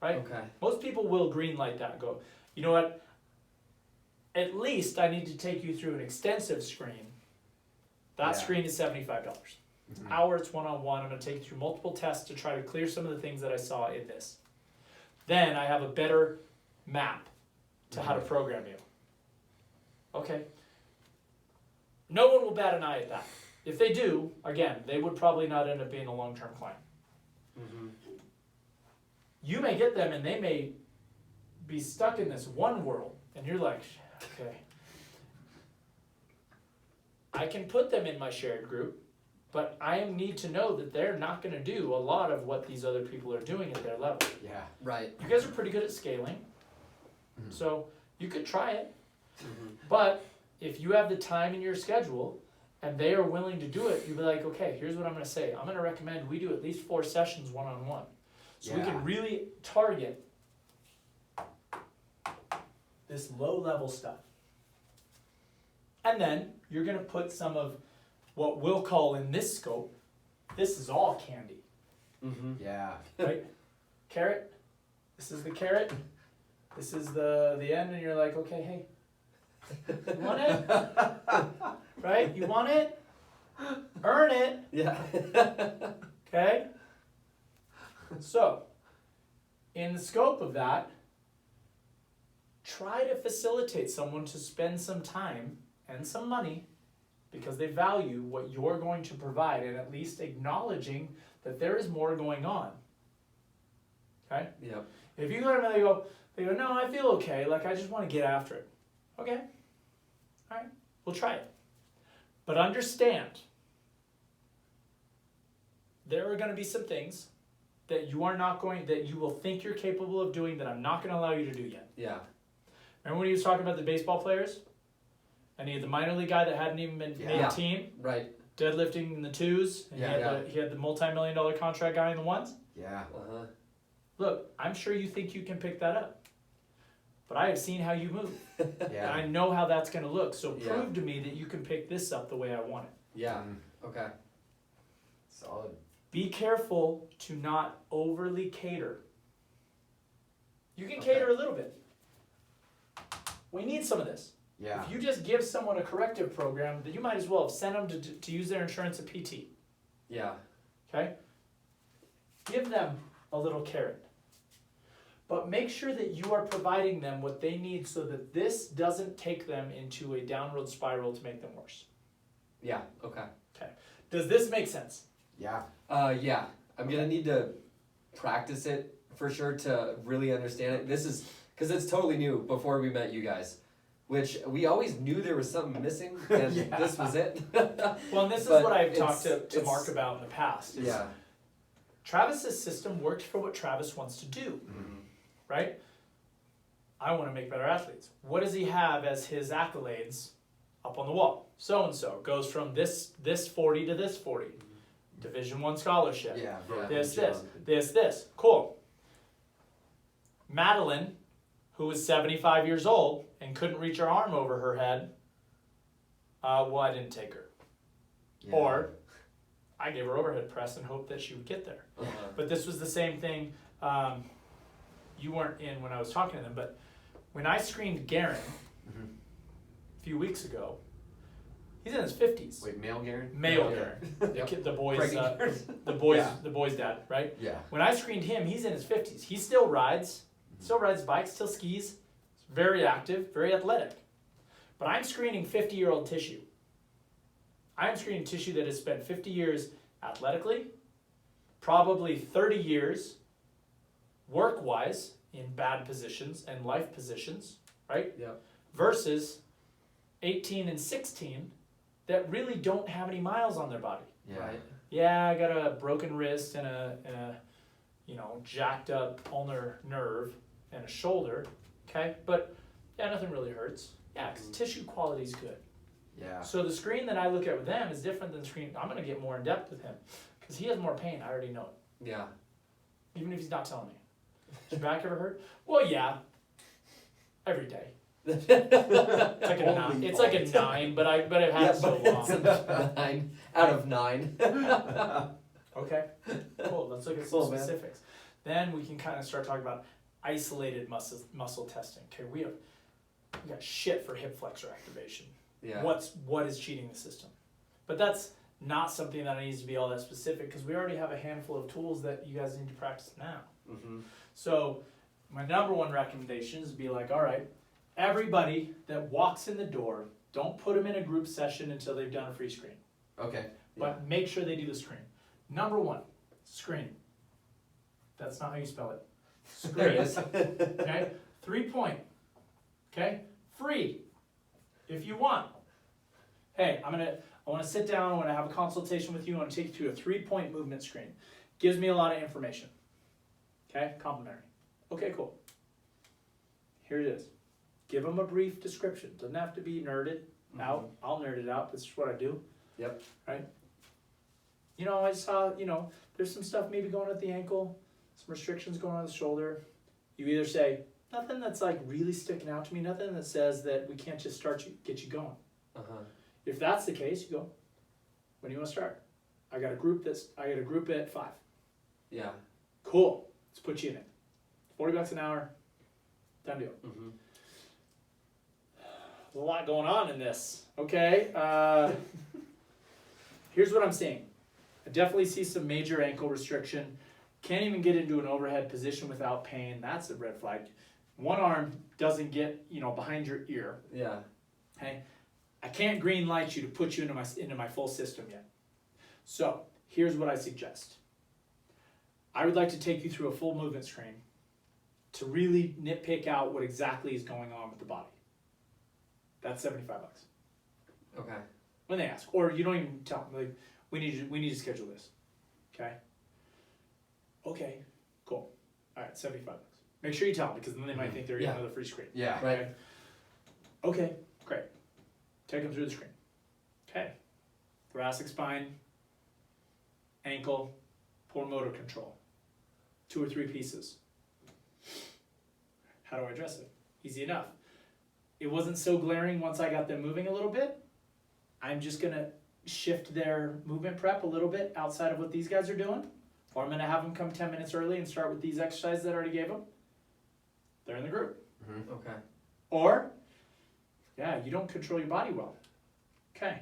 S2: right?
S1: Okay.
S2: Most people will greenlight that and go, you know what? At least I need to take you through an extensive screen. That screen is $75. Hour, it's one-on-one. I'm going to take you through multiple tests to try to clear some of the things that I saw in this. Then I have a better map to how to program you. Okay. No one will bat an eye at that. If they do, again, they would probably not end up being a long-term client. You may get them and they may be stuck in this one world and you're like, okay, I can put them in my shared group, but I need to know that they're not going to do a lot of what these other people are doing at their level.
S3: Yeah.
S1: Right.
S2: You guys are pretty good at scaling, so you could try it. But if you have the time in your schedule and they are willing to do it, you'll be like, okay, here's what I'm going to say. I'm going to recommend we do at least 4 sessions one-on-one. So we can really target this low-level stuff. And then you're going to put some of what we'll call in this scope, this is all candy.
S3: Yeah.
S2: Right? Carrot. This is the carrot. This is the end, and you're like, okay, hey, you want it? Right? You want it? Earn it.
S1: Yeah.
S2: Okay? So, in the scope of that, try to facilitate someone to spend some time and some money because they value what you're going to provide and at least acknowledging that there is more going on. Okay?
S1: Yep.
S2: If you go to them and they go, no, I feel okay, like I just want to get after it. Okay. All right. We'll try it. But understand, there are going to be some things that you will think you're capable of doing that I'm not going to allow you to do yet.
S1: Yeah.
S2: Remember when he was talking about the baseball players? And he had the minor league guy that hadn't even made a team,
S1: Right.
S2: deadlifting in the 2s, and he had the multi-million-dollar contract guy in the 1s.
S3: Yeah.
S2: Look, I'm sure you think you can pick that up. But I have seen how you move. And
S3: Yeah.
S2: I know how that's going to look. So prove to me that you can pick this up the way I want it.
S1: Yeah. Okay.
S3: Solid.
S2: Be careful to not overly cater. You can cater a little bit. We need some of this.
S3: Yeah.
S2: If you just give someone a corrective program, then you might as well have sent them to use their insurance at PT.
S1: Yeah.
S2: Okay? Give them a little carrot. But make sure that you are providing them what they need so that this doesn't take them into a downward spiral to make them worse.
S1: Yeah. Okay.
S2: Okay. Does this make sense?
S3: Yeah.
S1: Yeah. I'm gonna need to practice it for sure to really understand it. This is because it's totally new before we met you guys, which we always knew there was something missing, and this was it.
S2: Well, and this is
S1: But
S2: what I've talked to
S1: it's-
S2: Mark about in the past. is
S1: Yeah.
S2: Travis's system worked for what Travis wants to do, right? I want to make better athletes. What does he have as his accolades up on the wall? So-and-so goes from this 40 to this 40. Division I scholarship.
S3: Yeah.
S1: Yeah.
S2: This. Cool. Madeline who was 75 years old and couldn't reach her arm over her head, well, I didn't take her.
S3: Yeah.
S2: Or I gave her overhead press and hoped that she would get there. But this was the same thing. You weren't in when I was talking to them, but when I screened Garen a few weeks ago, he's in his 50s.
S3: Wait, male Garen?
S2: Male
S1: Yeah.
S2: Garen.
S1: Yep.
S2: The boys,
S1: Pregnant Garen.
S2: the boys' dad, right?
S3: Yeah.
S2: When I screened him, he's in his 50s. He still rides bikes, still skis, very active, very athletic. But I'm screening 50-year-old tissue. I'm screening tissue that has spent 50 years athletically, probably 30 years work-wise in bad positions and life positions, right?
S1: Yep.
S2: Versus 18 and 16 that really don't have any miles on their body.
S3: Yeah.
S1: Right.
S2: Yeah, I got a broken wrist and a jacked up ulnar nerve and a shoulder, okay? But yeah, nothing really hurts. Yeah, because tissue quality is good.
S3: Yeah.
S2: So the screen that I look at with them is different than the screen. I'm going to get more in depth with him because he has more pain. I already know it,
S1: Yeah.
S2: even if he's not telling me. Does your back ever hurt? Well, yeah, every day. It's like a 9. It's like a 9, but I've had it so
S1: It's
S2: long.
S1: a 9 out of 9.
S2: Okay, cool. Let's look at some
S1: Cool, man.
S2: specifics. Then we can kind of start talking about isolated muscle testing. Okay, we got shit for hip flexor activation.
S1: Yeah.
S2: What is cheating the system? But that's not something that needs to be all that specific because we already have a handful of tools that you guys need to practice now.
S1: Mm-hmm.
S2: So my number one recommendation is to be like, all right, everybody that walks in the door, don't put them in a group session until they've done a free screen.
S3: Okay.
S2: But make sure they do the screen. Number one, screen. That's not how you spell it.
S1: There it
S2: Screen.
S1: is.
S2: Okay? 3 point. Okay? Free. If you want. Hey, I want to sit down, I want to have a consultation with you, I want to take you through a 3-point movement screen. Gives me a lot of information. Okay? Complimentary. Okay, cool. Here it is. Give them a brief description. Doesn't have to be nerded out. I'll nerd it out. This is what I do.
S1: Yep.
S2: Right? I saw, there's some stuff maybe going at the ankle, some restrictions going on the shoulder. You either say, nothing that's like really sticking out to me, nothing that says that we can't just get you going.
S1: Uh-huh.
S2: If that's the case, you go, when do you want to start? I got a group at 5.
S1: Yeah.
S2: Cool. Let's put you in it. $40 an hour. Done deal.
S1: Mm-hmm.
S2: There's a lot going on in this. Okay. Here's what I'm seeing. I definitely see some major ankle restriction. Can't even get into an overhead position without pain. That's a red flag. One arm doesn't get, behind your ear.
S1: Yeah.
S2: Okay. I can't green light you to put you into my full system yet. So here's what I suggest. I would like to take you through a full movement screen to really nitpick out what exactly is going on with the body. That's $75.
S1: Okay.
S2: When they ask, or you don't even tell them, like, we need to schedule this. Okay. Okay. Cool. All right, $75. Make sure you tell them because then they might think they're getting another free screen.
S3: Yeah.
S1: Right.
S2: Okay. Great. Take them through the screen. Okay. Thoracic spine, ankle, poor motor control. 2 or 3 pieces. How do I address it? Easy enough. It wasn't so glaring once I got them moving a little bit. I'm just going to shift their movement prep a little bit outside of what these guys are doing. Or I'm going to have them come 10 minutes early and start with these exercises that I already gave them. They're in the group.
S3: Mm-hmm.
S1: Okay.
S2: Or, you don't control your body well. Okay.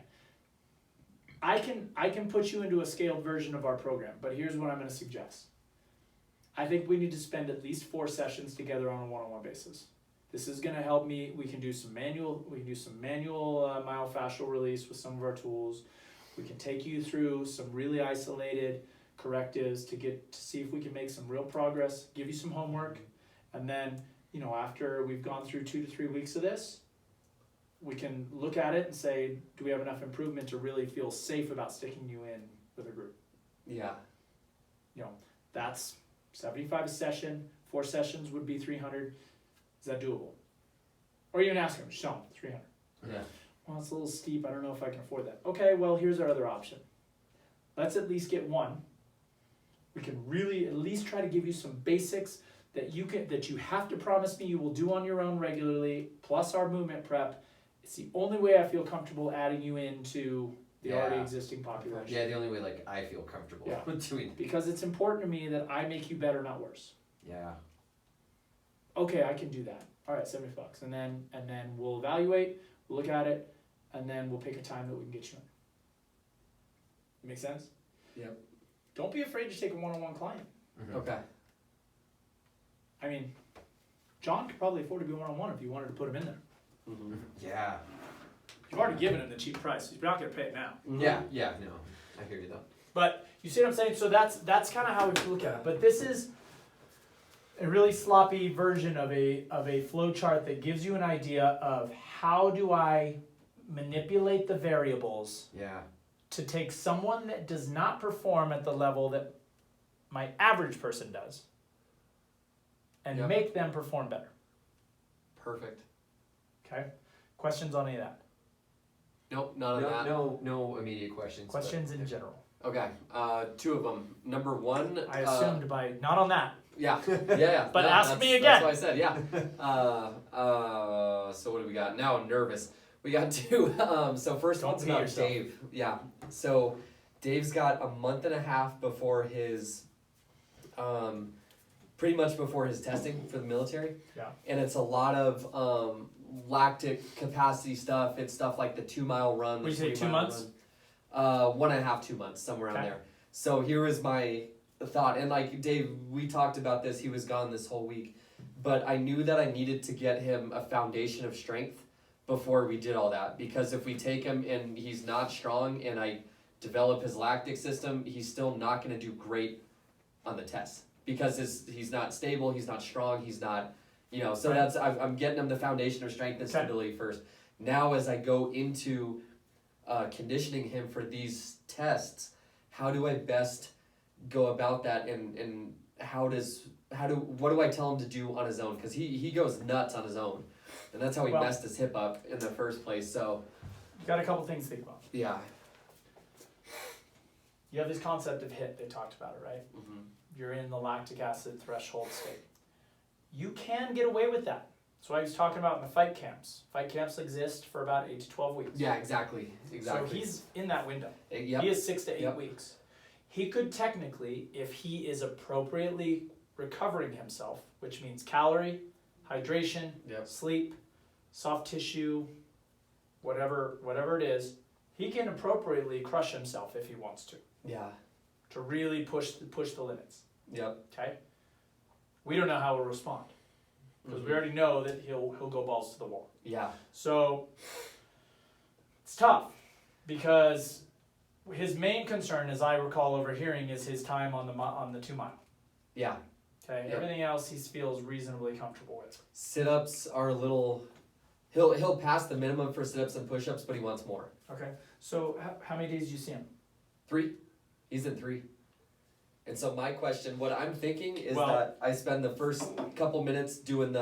S2: I can put you into a scaled version of our program, but here's what I'm going to suggest. I think we need to spend at least 4 sessions together on a one-on-one basis. This is going to help me. We can do some manual myofascial release with some of our tools. We can take you through some really isolated correctives to see if we can make some real progress, give you some homework, and then, after we've gone through 2 to 3 weeks of this, we can look at it and say, do we have enough improvement to really feel safe about sticking you in with a group?
S1: Yeah.
S2: That's $75 a session. 4 sessions would be $300. Is that doable? Or even ask them, just tell them, $300.
S1: Yeah.
S2: Well, it's a little steep. I don't know if I can afford that. Okay, well, here's our other option. Let's at least get one. We can really at least try to give you some basics, that you have to promise me you will do on your own regularly, plus our movement prep. It's the only way I feel comfortable adding you into the already existing population.
S3: Yeah, the only way like I feel comfortable doing.
S2: Because it's important to me that I make you better, not worse.
S3: Yeah.
S2: Okay, I can do that. All right, $70, and then we'll evaluate, we'll look at it, and then we'll pick a time that we can get you in. Make sense?
S1: Yep.
S2: Don't be afraid to take a one-on-one client.
S3: Mm-hmm.
S1: Okay.
S2: I mean, John could probably afford to be one-on-one if you wanted to put him in there.
S1: Mm-hmm.
S3: Yeah.
S2: You've already given him the cheap price. You're not going to pay it now.
S1: Mm-hmm.
S3: Yeah, no. I hear you though.
S2: But you see what I'm saying? So that's kind of how we look at it. But this is a really sloppy version of a flow chart that gives you an idea of how do I manipulate the variables
S3: Yeah.
S2: to take someone that does not perform at the level that my average person does and
S1: Yep.
S2: make them perform better.
S1: Perfect.
S2: Okay? Questions on any of that?
S1: Nope, none of that.
S3: No immediate questions. but-
S2: Questions in general?
S1: Okay, two of them. Number one.
S2: I assumed by not on that.
S1: Yeah.
S2: But
S1: No,
S2: ask me again.
S1: That's what I said. Yeah. So what do we got? Now I'm nervous. We got two. So first
S2: Don't
S1: one's
S2: pee
S1: about
S2: yourself.
S1: Dave. Yeah. So Dave's got a month and a half before his, pretty much before his testing for the military.
S2: Yeah.
S1: And it's a lot of lactic capacity stuff. It's stuff like the 2 mile run.
S2: Would
S1: the
S2: you say 2
S1: 3 mile
S2: months?
S1: Run. 1.5, 2 months, somewhere around
S2: Okay.
S1: there. So here was my thought, and like Dave, we talked about this. He was gone this whole week, but I knew that I needed to get him a foundation of strength before we did all that. Because if we take him and he's not strong, and I develop his lactic system, he's still not going to do great on the test because he's not stable, he's not strong, he's not, you know. So that's I'm getting him the foundation of strength and stability first. Now, as I go into conditioning him for these tests, how do I best go about that, and what do I tell him to do on his own? Because he goes nuts on his own, and that's how he messed his hip up in the first place. So
S2: You've got a couple things to think about.
S1: yeah.
S2: You have this concept of HIT, they talked about it, right?
S1: Mm-hmm.
S2: You're in the lactic acid threshold state. You can get away with that. That's what I was talking about in the fight camps. Fight camps exist for about 8 to 12 weeks.
S1: Yeah, exactly.
S2: So he's in that window.
S1: Yep.
S2: He is 6 to 8
S1: Yep.
S2: weeks. He could technically, if he is appropriately recovering himself, which means calorie, hydration,
S1: Yep.
S2: sleep, soft tissue, whatever it is, he can appropriately crush himself if he wants
S1: Yeah.
S2: to really push the limits.
S1: Yep.
S2: Okay, we don't know how he'll respond because we already know that he'll go balls to the wall.
S1: Yeah.
S2: So it's tough because his main concern, as I recall overhearing, is his time on the 2 mile.
S1: Yeah.
S2: Okay,
S1: Yep.
S2: everything else he feels reasonably comfortable with.
S1: Sit-ups are a little. He'll pass the minimum for sit-ups and push-ups, but he wants more.
S2: Okay, so how many days do you see him?
S1: 3. He's in 3. And so my question, what I'm thinking is
S2: Well-
S1: that I spend the first couple minutes doing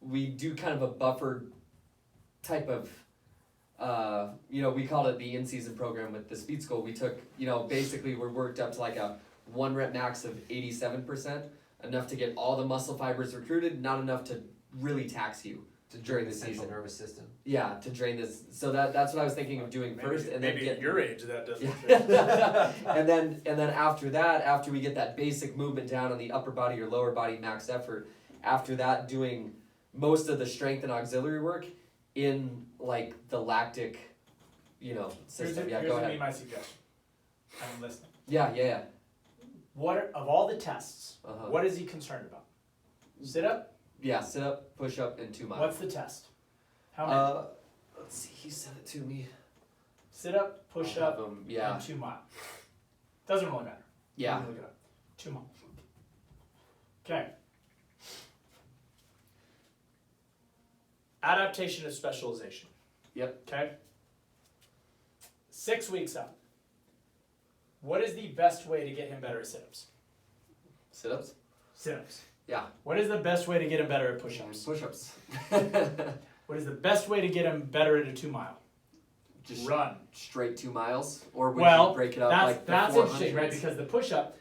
S1: we do kind of a buffered type of, we called it the in-season program with the speed school. We took, basically we're worked up to like a 1 rep max of 87%, enough to get all the muscle fibers recruited, not enough to really tax you. During the
S3: central
S1: season.
S3: nervous system.
S1: Yeah, to drain this. So that's what I was thinking of doing first, and then get
S2: your age that doesn't.
S1: Yeah. and then after that, after we get that basic movement down on the upper body or lower body max effort, after that doing most of the strength and auxiliary work in like the lactic, system.
S2: Here's
S1: Go
S2: gonna be
S1: ahead.
S2: my suggestion. I'm listening.
S1: Yeah.
S2: Of all the tests,
S1: Uh-huh.
S2: what is he concerned about? Sit up.
S1: Yeah, sit up, push up, and 2 miles.
S2: What's the test? How many?
S1: Let's see. He sent it to me.
S2: Sit up, push
S1: I'll have
S2: up,
S1: him, yeah.
S2: and 2 mile. Doesn't really matter.
S1: Yeah.
S2: Look it up. 2 mile. Okay. Adaptation of specialization.
S1: Yep.
S2: Okay. 6 weeks out. What is the best way to get him better at sit-ups?
S1: Sit-ups.
S2: Sit-ups.
S1: Yeah.
S2: What is the best way to get him better at push-ups?
S1: Push-ups.
S2: What is the best way to get him better at a 2 mile?
S1: Just
S2: Run.
S1: straight 2 miles, or would
S2: Well,
S1: you break it up
S2: that's
S1: like the
S2: that's
S1: 400s?
S2: interesting, right? Because the push-up,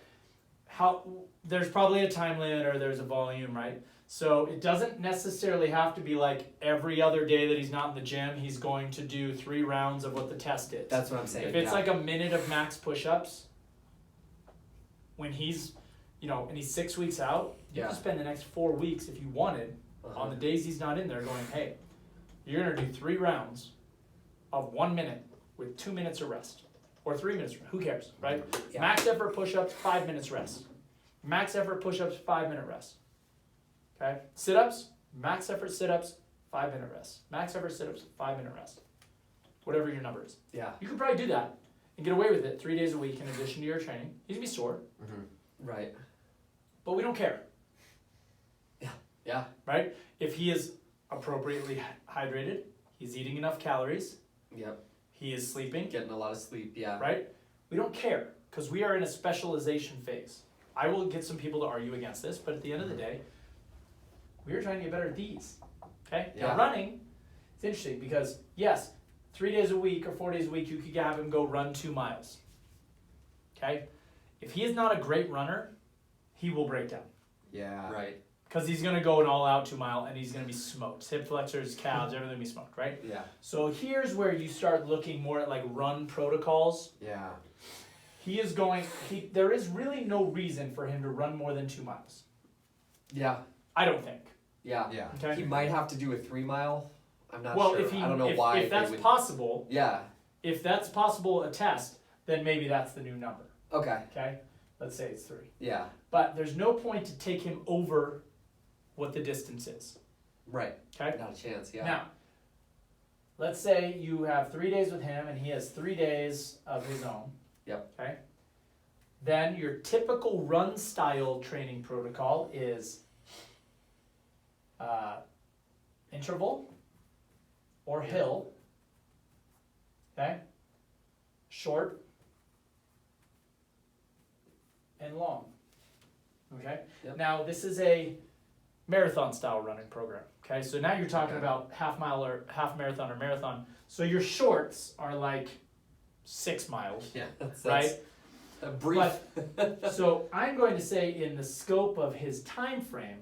S2: there's probably a time limit or there's a volume, right? So it doesn't necessarily have to be like every other day that he's not in the gym, he's going to do 3 rounds of what the test is.
S1: That's what I'm saying.
S2: If it's
S1: yeah.
S2: like a minute of max push-ups, when he's, and he's 6 weeks out, you
S1: Yeah.
S2: can spend the next 4 weeks if you wanted on the days he's not in there going, hey, you're gonna do 3 rounds of 1 minute with 2 minutes of rest. Or 3 minutes, who cares, right?
S1: Yeah.
S2: Max effort push-ups, 5 minutes rest. Max effort push-ups, 5-minute rest. Okay? Sit-ups, max effort sit-ups, 5-minute rest. Max effort sit-ups, 5-minute rest. Whatever your number is.
S1: Yeah.
S2: You could probably do that and get away with it 3 days a week in addition to your training. He's gonna be sore,
S1: Right.
S2: but we don't care,
S1: Yeah.
S2: right? If he is appropriately hydrated, he's eating enough calories,
S1: Yep.
S2: he is sleeping,
S1: Getting a lot of sleep. Yeah.
S2: right? We don't care because we are in a specialization phase. I will get some people to argue against this, but at the end of the day, we are trying to get better at these. Okay?
S1: Yeah.
S2: Now running, it's interesting because yes, 3 days a week or 4 days a week, you could have him go run 2 miles. Okay? If he is not a great runner, he will break down.
S3: Yeah.
S1: Right.
S2: Because he's gonna go an all-out 2 mile and he's gonna be smoked. Hip flexors, calves, everything will be smoked, right?
S1: Yeah.
S2: So here's where you start looking more at like run protocols.
S3: Yeah.
S2: There is really no reason for him to run more than 2 miles.
S1: Yeah.
S2: I don't think.
S1: Yeah.
S3: Yeah.
S2: Okay.
S1: He might have to do a 3 mile. I'm not
S2: Well,
S1: sure.
S2: if he,
S1: I don't know why.
S2: if
S1: they
S2: that's
S1: would-
S2: possible,
S1: Yeah.
S2: if that's possible a test, then maybe that's the new number.
S1: Okay.
S2: Okay. Let's say it's 3.
S1: Yeah.
S2: But there's no point to take him over what the distance is.
S1: Right.
S2: Okay.
S1: Not a chance. Yeah.
S2: Now, let's say you have 3 days with him and he has 3 days of his own.
S1: Yep.
S2: Okay. Then your typical run style training protocol is interval or hill. Okay. Short and long. Okay.
S1: Yep.
S2: Now this is a marathon style running program. Okay. So now you're talking
S3: Okay.
S2: about half mile or half marathon or marathon. So your shorts are like 6 miles.
S1: Yeah. That's
S2: Right?
S1: a brief.
S2: So I'm going to say in the scope of his time frame,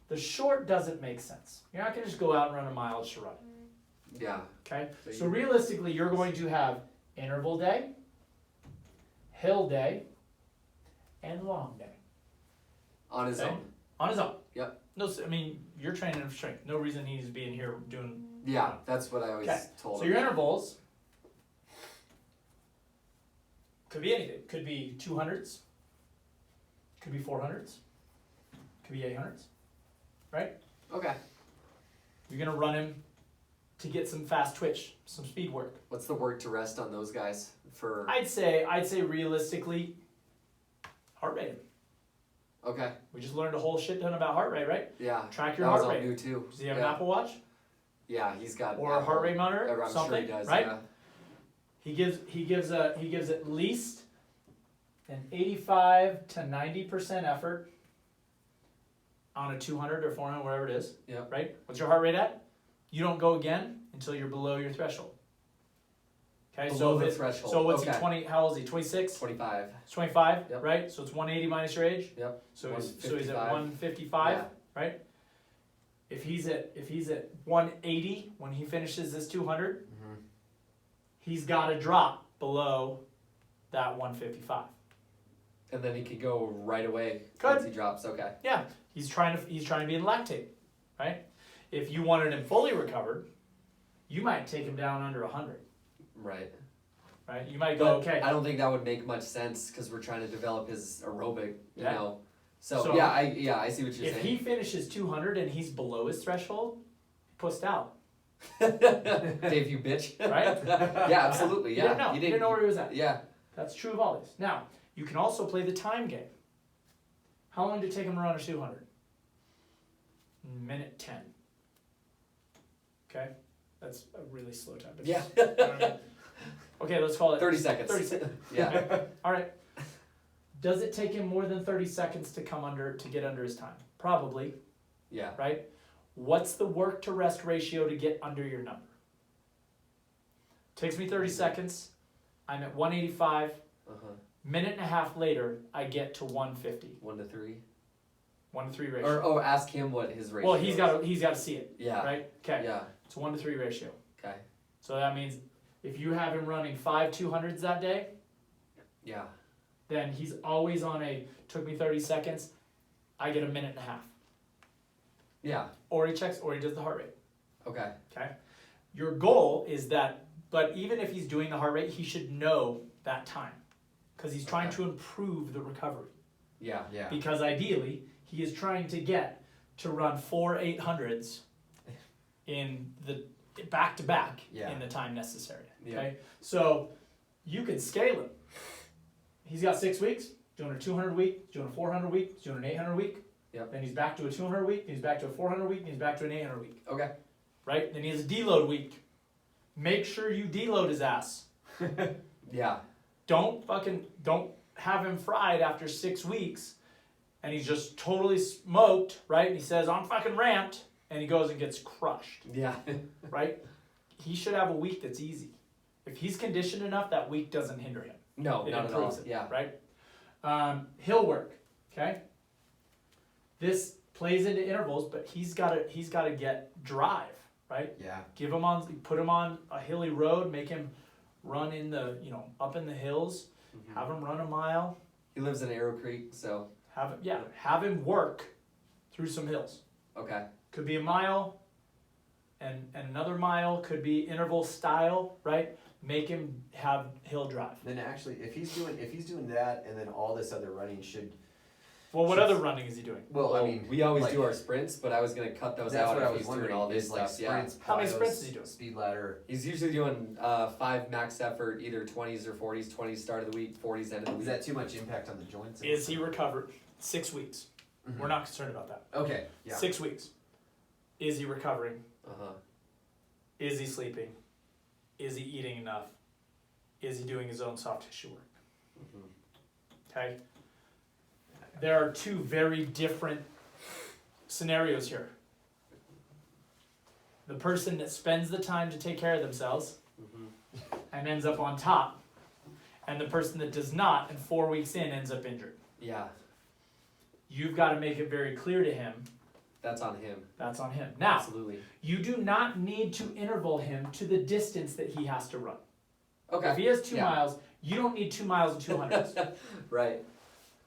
S2: the short doesn't make sense. You're not going to just go out and run a mile just to run.
S1: Yeah.
S2: Okay?
S1: So
S2: So
S1: you-
S2: realistically, you're going to have interval day, hill day, and long day
S1: On his
S2: Okay.
S1: own.
S2: on his own.
S1: Yep.
S2: No, I mean you're training him for strength. No reason he needs to be in here doing.
S1: Yeah. That's what I always
S2: Okay.
S1: told
S2: So
S1: him.
S2: your intervals could be anything. Could be 200s. Could be 400s. Could be 800s.
S1: Okay.
S2: You're gonna run him to get some fast twitch, some speed work.
S1: What's the work to rest on those guys for?
S2: I'd say realistically, heart rate.
S1: Okay.
S2: We just learned a whole shit ton about heart rate, right?
S1: Yeah.
S2: Track your
S1: That was
S2: heart
S1: all
S2: rate.
S1: new too.
S2: Does he have
S1: yeah.
S2: an Apple Watch
S1: Yeah. He's got.
S2: or a heart rate monitor?
S1: I'm
S2: Something,
S1: sure he does.
S2: right?
S1: Yeah.
S2: He gives at least an 85 to 90% effort on a 200 or 400, whatever it is.
S1: Yep.
S2: Right? What's your heart rate at? You don't go again until you're below your threshold. Okay,
S1: Below
S2: so
S1: the
S2: if it-
S1: threshold.
S2: So what's
S1: okay.
S2: he 20? How old is he? 26.
S1: 25.
S2: 25.
S1: Yep.
S2: Right. So it's 180 minus your age.
S1: Yep.
S2: So he's at
S1: 155.
S2: 155.
S1: Yeah.
S2: Right. If he's at 180 when he finishes this 200,
S1: Mm-hmm.
S2: he's got to drop below that 155.
S1: And then he could go right away
S2: Good.
S1: once he drops. Okay.
S2: Yeah, he's trying to be in lactate, right? If you wanted him fully recovered, you might take him down under 100,
S1: Right.
S2: right? You might
S1: But
S2: go, okay,
S1: I don't think that would make much sense because we're trying to develop his aerobic. You
S2: Yeah.
S1: know. So,
S2: So,
S1: yeah, I see what you're
S2: if
S1: saying.
S2: he finishes 200 and he's below his threshold, pussed out,
S1: Dave, you bitch.
S2: right?
S1: Yeah, absolutely.
S2: You
S1: Yeah.
S2: didn't know. You didn't know where he was at.
S1: Yeah.
S2: That's true of all these. Now, you can also play the time game. How long did it take him to run a 200? Minute 10. Okay? That's a really slow time. But
S1: Yeah.
S2: Okay, let's call it
S1: 30 seconds.
S2: 30 seconds.
S1: Yeah.
S2: All right. Does it take him more than 30 seconds to get under his time? Probably,
S1: Yeah.
S2: right? What's the work to rest ratio to get under your number? Takes me 30 seconds. I'm at 185.
S1: Uh-huh.
S2: Minute and a half later, I get to 150.
S1: 1 to 3.
S2: 1 to 3 ratio.
S1: Or ask him what his ratio.
S2: Well, he's
S1: is.
S2: got to see it.
S1: Yeah.
S2: Right. Okay.
S1: Yeah.
S2: It's a 1 to 3 ratio.
S1: Okay.
S2: So that means if you have him running 5 200s that day,
S1: Yeah.
S2: then he's always on took me 30 seconds. I get a minute and a half.
S1: Yeah.
S2: Or he checks, or he does the heart rate.
S1: Okay.
S2: Okay. Your goal is that, but even if he's doing the heart rate, he should know that time, because he's trying to improve the recovery.
S1: Yeah.
S3: Yeah.
S2: Because ideally, he is trying to get to run 4 800s in the back to back in the time necessary. Okay, so you can scale it. He's got 6 weeks, doing a 200 week, doing a 400 week, doing an 800 week.
S1: Yep.
S2: Then he's back to a 200 week, then he's back to a 400 week, then he's back to an 800 week.
S1: Okay.
S2: Right? Then he has a deload week. Make sure you deload his ass.
S1: Yeah.
S2: Don't have him fried after 6 weeks and he's just totally smoked, right? And he says, I'm fucking ramped, and he goes and gets crushed,
S1: Yeah.
S2: right? He should have a week that's easy. If he's conditioned enough, that week doesn't hinder him.
S1: No,
S2: It
S1: not at all.
S2: improves it,
S1: Yeah.
S2: right? Hill work, okay? This plays into intervals, but he's gotta get drive, right?
S3: Yeah.
S2: Put him on a hilly road, make him run in the, up in the hills,
S1: Mm-hmm.
S2: have him run a mile,
S1: He lives in Arrow Creek, so
S2: have him work through some hills.
S1: okay.
S2: Could be a mile, and another mile could be interval style, right? Make him have hill drive.
S4: Then actually, if he's doing that, and then all this other running should.
S2: Well, what other running is he doing?
S3: Well, I mean,
S1: we always
S3: like,
S1: do our sprints, but I was gonna cut those
S3: that's
S1: out
S3: what I
S1: if
S3: was
S1: he's doing
S3: wondering.
S1: all this
S3: Is like
S1: stuff. Yeah.
S3: sprints,
S2: How many
S3: plyos,
S2: sprints is he doing?
S3: Speed ladder.
S1: He's usually doing 5 max effort, either 20s or 40s. 20s start of the week, 40s end of the
S4: Is
S1: week.
S4: that too much impact on the joints?
S2: Is he recovered? 6 weeks.
S3: Mhm.
S2: We're not concerned about that.
S3: Okay. Yeah.
S2: 6 weeks. Is he recovering?
S1: Uh-huh.
S2: Is he sleeping? Is he eating enough? Is he doing his own soft tissue work?
S1: Mhm.
S2: Okay? There are two very different scenarios here. The person that spends the time to take care of themselves
S1: Mhm.
S2: and ends up on top, and the person that does not and 4 weeks in ends up injured.
S1: Yeah,
S2: You've got to make it very clear to him
S1: that's on him.
S2: that's on him. Now,
S1: Absolutely.
S2: you do not need to interval him to the distance that he has to run.
S1: Okay.
S2: If he has 2
S1: Yeah.
S2: miles, you don't need 2 miles and 200s.
S1: Right.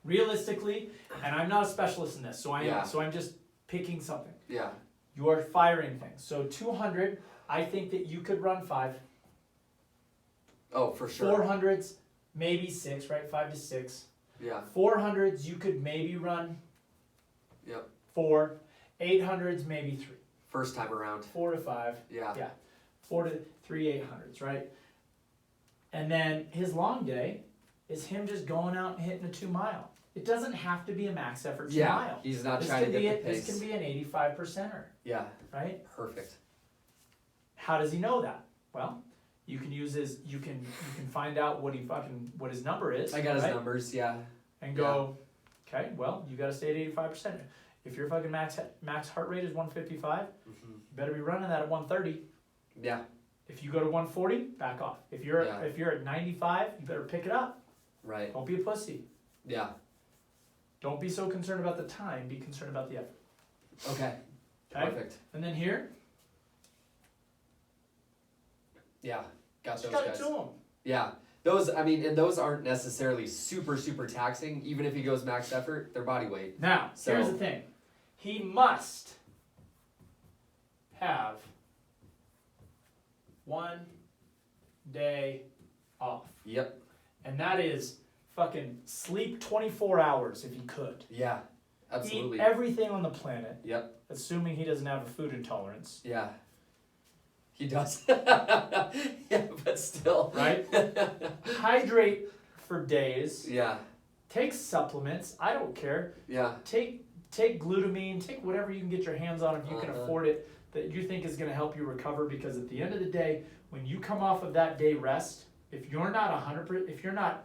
S2: Realistically, and I'm not a specialist in this, so
S1: Yeah.
S2: I'm just picking something.
S1: Yeah.
S2: You are firing things. So 200, I think that you could run 5.
S1: Oh, for sure.
S2: 400s, maybe 6, right? 5 to 6.
S1: Yeah.
S2: 400s, you could maybe run
S1: Yep.
S2: 4. 800s, maybe 3.
S1: First time around.
S2: 4 to 5.
S1: Yeah.
S2: Yeah. 4 to 3 800s, right? And then his long day is him just going out and hitting a 2 mile. It doesn't have to be a max effort 2
S1: Yeah.
S2: mile.
S1: He's not
S2: This
S1: trying to
S2: could be
S1: get the
S2: this
S1: pace.
S2: can be an 85%er,
S1: Yeah.
S2: right?
S1: Perfect.
S2: How does he know that? Well, you can use his you can find out what his number is.
S1: I got his
S2: right?
S1: numbers. Yeah.
S2: And go, okay, well, you got to stay at 85%. If your fucking max heart rate is 155,
S1: Mm-hmm.
S2: you better be running that at 130.
S1: Yeah.
S2: If you go to 140, back off. If you're
S1: Yeah.
S2: at 95, you better pick it up.
S1: Right.
S2: Don't be a pussy.
S1: Yeah.
S2: Don't be so concerned about the time. Be concerned about the effort.
S1: Okay.
S2: Okay.
S1: Perfect.
S2: And then here,
S1: Yeah. Got
S2: just
S1: those
S2: got it
S1: guys.
S2: to him.
S1: Yeah. Those, I mean, and those aren't necessarily super, super taxing. Even if he goes max effort, they're body weight.
S2: Now,
S1: So-
S2: here's the thing. He must have 1 day off.
S1: Yep.
S2: And that is fucking sleep 24 hours if he could.
S1: Yeah. Absolutely.
S2: Eat everything on the planet,
S1: Yep.
S2: assuming he doesn't have a food intolerance.
S1: Yeah. He does. Yeah, but still.
S2: Right? Hydrate for days.
S1: Yeah.
S2: Take supplements. I don't care.
S1: Yeah.
S2: Take glutamine. Take whatever you can get your hands on if you can
S1: Uh-huh.
S2: afford it that you think is going to help you recover. Because at the end of the day, when you come off of that day rest, if you're not 100%, if you're not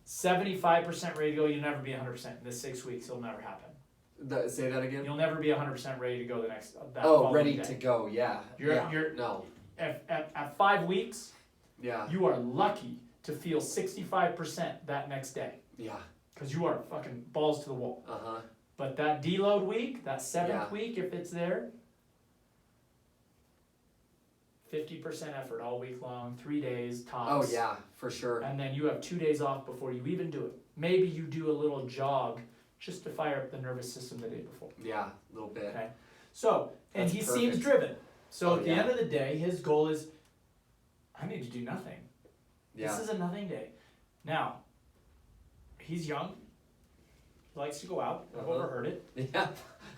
S2: 75% ready to go, you'll never be 100%. In this 6 weeks, it'll never happen.
S1: Say that again.
S2: You'll never be 100% ready to go the next. That
S1: Oh,
S2: following
S1: ready
S2: day.
S1: to go. Yeah.
S2: You're-
S1: yeah.
S2: you're-
S1: No.
S2: At 5 weeks,
S1: Yeah.
S2: you are lucky to feel 65% that next day.
S1: Yeah.
S2: Because you are fucking balls to the wall.
S1: Uh-huh.
S2: But that deload week, that 7th
S1: Yeah.
S2: week, if it's there, 50% effort all week long, 3 days tops.
S1: Oh yeah, for sure.
S2: And then you have 2 days off before you even do it. Maybe you do a little jog just to fire up the nervous system the day before.
S1: Yeah, a little bit.
S2: Okay. So, and
S1: That's
S2: he seems
S1: perfect.
S2: driven. So
S1: Oh,
S2: at the
S1: yeah.
S2: end of the day, his goal is, I need to do nothing.
S1: Yeah.
S2: This is a nothing day. Now, he's young. He likes to go out. I've
S1: Uh-huh.
S2: overheard it.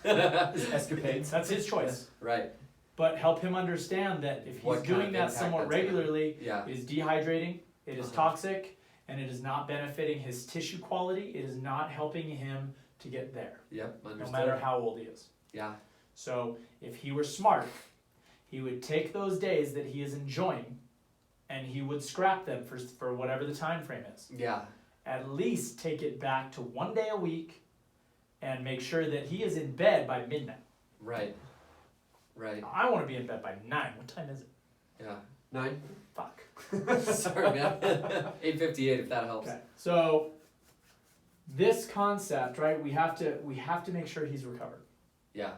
S1: Yeah.
S4: His escapades.
S2: That's his choice.
S1: Right.
S2: But help him understand that if he's
S1: What kind
S2: doing
S1: of
S2: that
S1: impact
S2: somewhat
S1: that's gonna-
S2: regularly,
S1: Yeah.
S2: it is dehydrating, it is
S1: Uh-huh.
S2: toxic, and it is not benefiting his tissue quality. It is not helping him to get there,
S1: Yep.
S2: no
S1: Understood.
S2: matter how old he is.
S1: Yeah.
S2: So if he were smart, he would take those days that he is enjoying and he would scrap them for whatever the time frame is.
S1: Yeah.
S2: At least take it back to 1 day a week and make sure that he is in bed by midnight.
S1: Right. Right.
S2: I want to be in bed by 9. What time is it?
S1: Yeah.
S3: 9.
S2: Fuck.
S1: Sorry, man. 8:58 if that helps.
S2: Okay. So this concept, right? We have to make sure he's recovered.
S1: Yeah.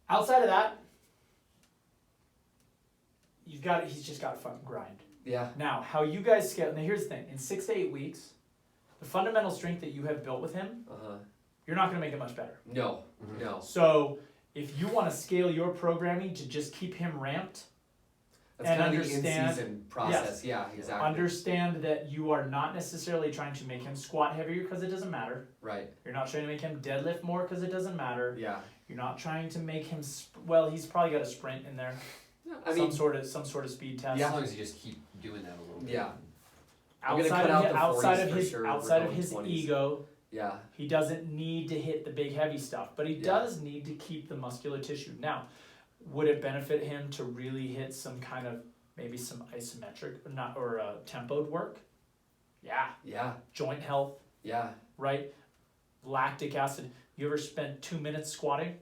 S2: Outside of that, he's just got to fucking grind.
S1: Yeah.
S2: Now, how you guys scale, now here's the thing, in 6 to 8 weeks, the fundamental strength that you have built with him,
S1: Uh-huh.
S2: you're not going to make it much better.
S1: No.
S3: Mhm.
S1: No.
S2: So, if you want to scale your programming to just keep him ramped,
S1: That's
S2: And
S1: kind of the
S2: understand-
S1: in-season process. Yeah, exactly.
S2: understand that you are not necessarily trying to make him squat heavier because it doesn't matter.
S1: Right.
S2: You're not trying to make him deadlift more because it doesn't matter.
S1: Yeah.
S2: You're not trying to make him, well, he's probably got a sprint in there,
S1: I mean,
S2: some sort of speed test.
S3: As long as you just keep doing that a little bit.
S1: Yeah. I'm gonna
S2: Outside
S1: cut
S2: of
S1: out
S2: his,
S1: the
S2: outside
S1: 40s
S2: of
S1: for
S2: his,
S1: sure.
S2: outside
S1: We're
S2: of his
S1: going 20s.
S2: ego,
S1: Yeah.
S2: he doesn't need to hit the big heavy stuff, but he
S1: Yeah.
S2: does need to keep the muscular tissue. Now, would it benefit him to really hit some kind of maybe some isometric or tempoed work? Yeah.
S1: Yeah.
S2: Joint health,
S1: Yeah.
S2: right? Lactic acid. You ever spent 2 minutes squatting?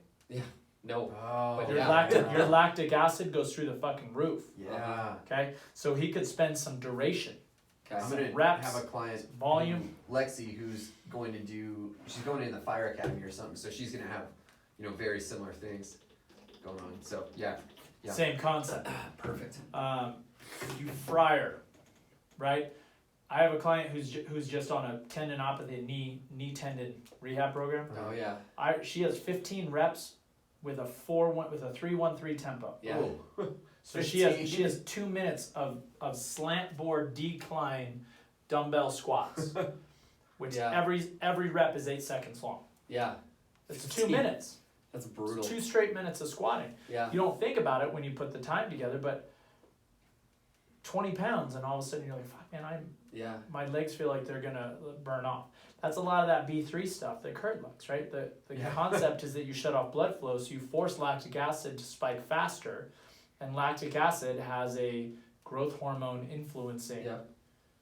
S1: No.
S3: Oh,
S1: But
S2: Your
S1: yeah.
S2: your lactic acid goes through the fucking roof.
S3: Yeah.
S2: Okay, so he could spend some duration,
S1: Okay.
S3: I'm gonna
S2: reps,
S3: have a client,
S2: volume.
S3: Lexi, who's going to do. She's going in the fire academy or something, so she's gonna have, very similar things going on. So yeah.
S2: Same concept.
S1: Perfect.
S2: You fryer, right? I have a client who's just on a tendinopathy knee tendon rehab program.
S1: Oh yeah.
S2: She has 15 reps with a 3-1-3 tempo.
S1: Yeah.
S3: Oh.
S2: So she has 2 minutes of slant board decline dumbbell squats, which
S1: Yeah.
S2: every rep is 8 seconds long.
S1: Yeah.
S2: It's 2
S1: 15.
S2: minutes.
S1: That's brutal.
S2: It's 2 straight minutes of squatting.
S1: Yeah.
S2: You don't think about it when you put the time together, but 20 pounds and all of a sudden you're like, fuck man,
S1: Yeah.
S2: my legs feel like they're gonna burn off. That's a lot of that B3 stuff that Kurt likes, right? The
S3: Yeah.
S2: concept is that you shut off blood flow, so you force lactic acid to spike faster, and lactic acid has a growth hormone influencing.
S1: Yeah.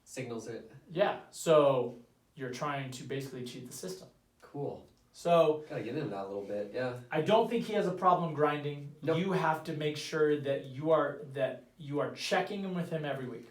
S1: Signals it.
S2: Yeah, so you're trying to basically cheat the system.
S1: Cool.
S2: So
S1: Gotta get into that a little bit. Yeah.
S2: I don't think he has a problem grinding.
S1: Nope.
S2: You have to make sure that you are checking in with him every week.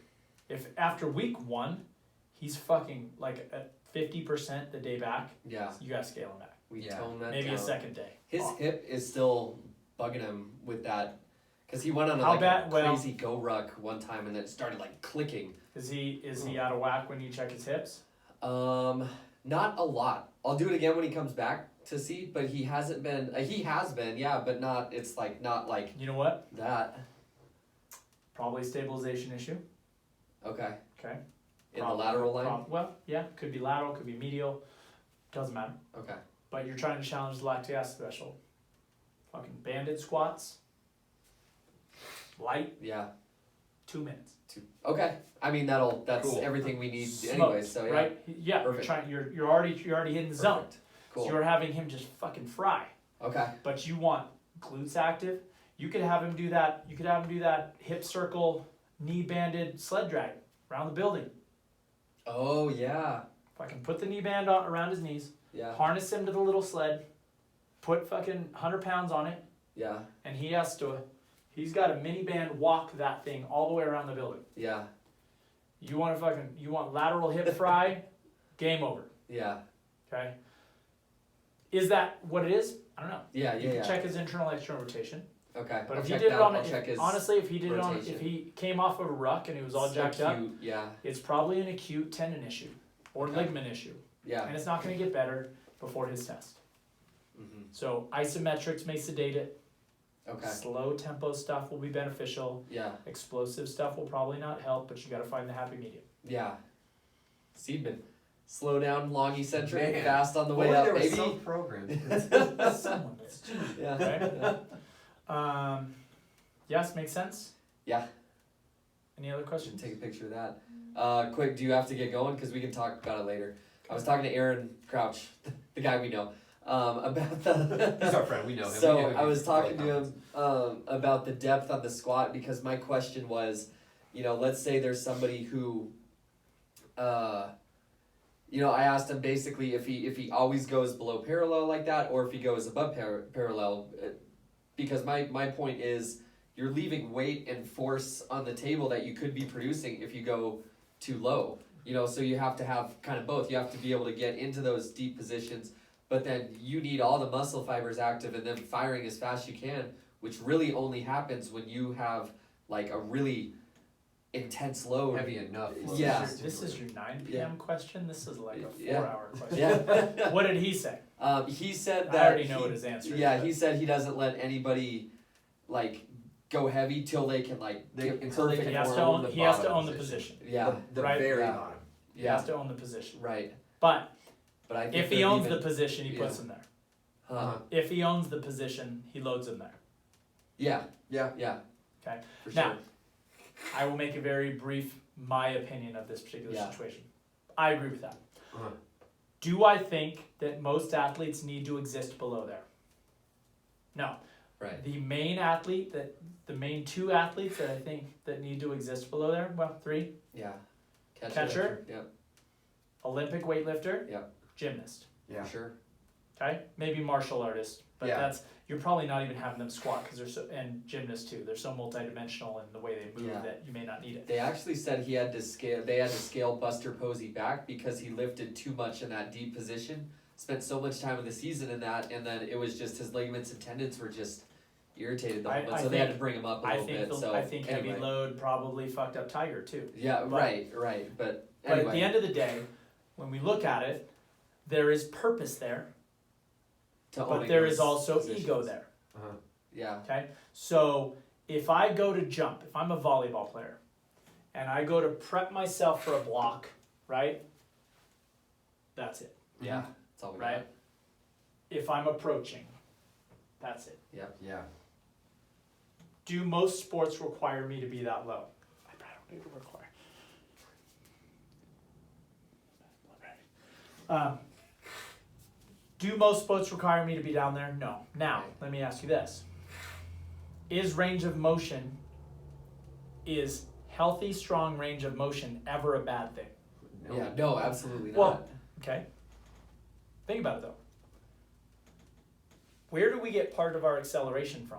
S2: If after week 1, he's fucking like at 50% the day back,
S1: Yeah.
S2: you gotta scale him back.
S1: We
S3: Yeah.
S1: tone that
S2: Maybe
S1: down.
S2: a second day.
S1: His
S2: Oh.
S1: hip is still bugging him with that, because he went on
S2: How
S1: a
S2: bad- well-
S1: crazy go ruck one time and then it started like clicking.
S2: Is he out of whack when you check his hips?
S1: Not a lot. I'll do it again when he comes back to see, but he hasn't been. He has been, yeah, but not. It's like not like
S2: You know what?
S1: that.
S2: Probably a stabilization issue.
S1: Okay.
S2: Okay.
S1: In the lateral line.
S2: Well, yeah, could be lateral, could be medial. Doesn't matter.
S1: Okay.
S2: But you're trying to challenge the lactic acid threshold. Fucking banded squats. Light,
S1: Yeah.
S2: 2 minutes.
S1: Okay. I mean that's
S3: Cool.
S1: everything we need
S2: Smoked,
S1: anyway. So yeah.
S2: right? Yeah,
S1: Perfect.
S2: you're already hitting the zone.
S1: Perfect. Cool.
S2: So you're having him just fucking fry.
S1: Okay.
S2: But you want glutes active. You could have him do that. You could have him do that hip circle, knee banded sled drag around the building.
S1: Oh yeah.
S2: Fucking put the knee band on around his knees.
S1: Yeah.
S2: Harness him to the little sled. Put fucking 100 pounds on it,
S1: Yeah.
S2: and he has to He's got a minivan walk that thing all the way around the building.
S1: Yeah.
S2: You want lateral hip fry, game over.
S1: Yeah.
S2: Okay. Is that what it is? I don't know.
S1: Yeah.
S2: You
S1: Yeah.
S2: can
S1: Yeah.
S2: check his internal external rotation.
S1: Okay.
S2: But
S1: I'll
S2: if he
S1: check
S2: did
S1: that.
S2: it on,
S1: I'll check his
S2: honestly, if he did it on,
S1: rotation.
S2: if he came off of a ruck and he was all jacked up,
S1: acute, yeah.
S2: it's probably an acute tendon issue or
S1: Okay.
S2: ligament issue,
S1: Yeah.
S2: and it's not going to get better before his test.
S1: Mm-hmm.
S2: So isometrics may sedate it.
S1: Okay.
S2: Slow tempo stuff will be beneficial.
S1: Yeah.
S2: Explosive stuff will probably not help, but you got to find the happy medium.
S1: Yeah. Seedman. Slow down, long eccentric,
S4: Man.
S1: fast on the way
S4: Boy,
S1: up,
S4: there was
S1: baby.
S4: some program.
S2: Someone that's doing it,
S1: Yeah.
S2: right? Yes, makes sense.
S1: Yeah.
S2: Any other
S1: Should
S2: questions?
S1: take a picture of that. Quick, do you have to get going? Because we can talk about it later. I was talking to Aaron Crouch, the guy we know, about the.
S4: He's our friend. We know him.
S1: So
S4: We know him.
S1: I was
S4: He's
S1: talking
S4: really
S1: to him about the depth on the squat because my question was, let's say there's somebody who, I asked him basically if he always goes below parallel like that or if he goes above parallel, because my point is you're leaving weight and force on the table that you could be producing if you go too low. So you have to have kind of both. You have to be able to get into those deep positions, but then you need all the muscle fibers active and then firing as fast as you can, which really only happens when you have like a really intense load.
S4: heavy enough.
S1: Yeah.
S2: This is your 9 p.m. question. This is like a
S1: Yeah.
S2: 4-hour question.
S1: Yeah.
S2: What did he say?
S1: He said
S2: I
S1: that
S2: already know what his answer is.
S1: Yeah,
S2: but-
S1: he said he doesn't let anybody like go heavy till they can
S4: until they
S1: perfect
S4: can
S2: He has to
S1: form.
S2: own. He has to
S4: bottom
S2: own the
S4: position.
S2: position.
S1: Yeah,
S4: The
S2: Right?
S4: very
S1: Yeah.
S4: bottom.
S2: He has to own the position.
S1: right.
S2: But
S1: But I think
S2: if he
S1: they're
S2: owns
S1: even-
S2: the position, he puts
S1: yeah.
S2: him there.
S1: huh.
S2: If he owns the position, he loads him there.
S1: Yeah,
S4: Yeah.
S1: yeah.
S2: Okay.
S1: For
S2: Now,
S1: sure.
S2: I will make a very brief my opinion of this particular
S1: Yeah.
S2: situation. I agree with that.
S4: Uh-huh.
S2: Do I think that most athletes need to exist below there? No.
S1: Right.
S2: The main athlete the main 2 athletes that I think that need to exist below there, well, 3,
S1: Yeah.
S2: Catcher?
S1: Yeah,
S2: Olympic weightlifter,
S1: Yeah.
S2: gymnast.
S4: Yeah.
S1: for sure.
S2: Okay, maybe martial artist, but
S4: Yeah.
S2: you're probably not even having them squat because they're so, and gymnasts too. They're so multidimensional in the way they move
S1: Yeah.
S2: that you may not need it.
S1: They actually said they had to scale Buster Posey back because he lifted too much in that deep position. Spent so much time of the season in that, and then it was just his ligaments and tendons were just irritated the whole bit, so they had to bring him up a
S2: I
S1: little
S2: think
S1: bit. So
S2: I think heavy
S1: anyway.
S2: load probably fucked up Tiger too.
S1: Yeah,
S2: but-
S1: right. But
S2: But
S1: anyway.
S2: at the end of the day, when we look at it, there is purpose there,
S1: to
S2: but
S1: owning
S2: there
S1: those
S2: is also
S1: positions.
S2: ego there.
S4: Uh-huh.
S1: Yeah.
S2: Okay, so if I go to jump, if I'm a volleyball player, and I go to prep myself for a block, right? That's it,
S1: Yeah. That's all we
S2: right? If I'm approaching, that's it.
S4: Yeah.
S2: Do most sports require me to be that low? I don't need to require. Do most sports require me to be down there? No. Now, let me ask you this. Is range of motion, is healthy, strong range of motion ever a bad thing?
S1: got. Yeah. No, absolutely not.
S2: Well, okay. Think about it though. Where do we get part of our acceleration from?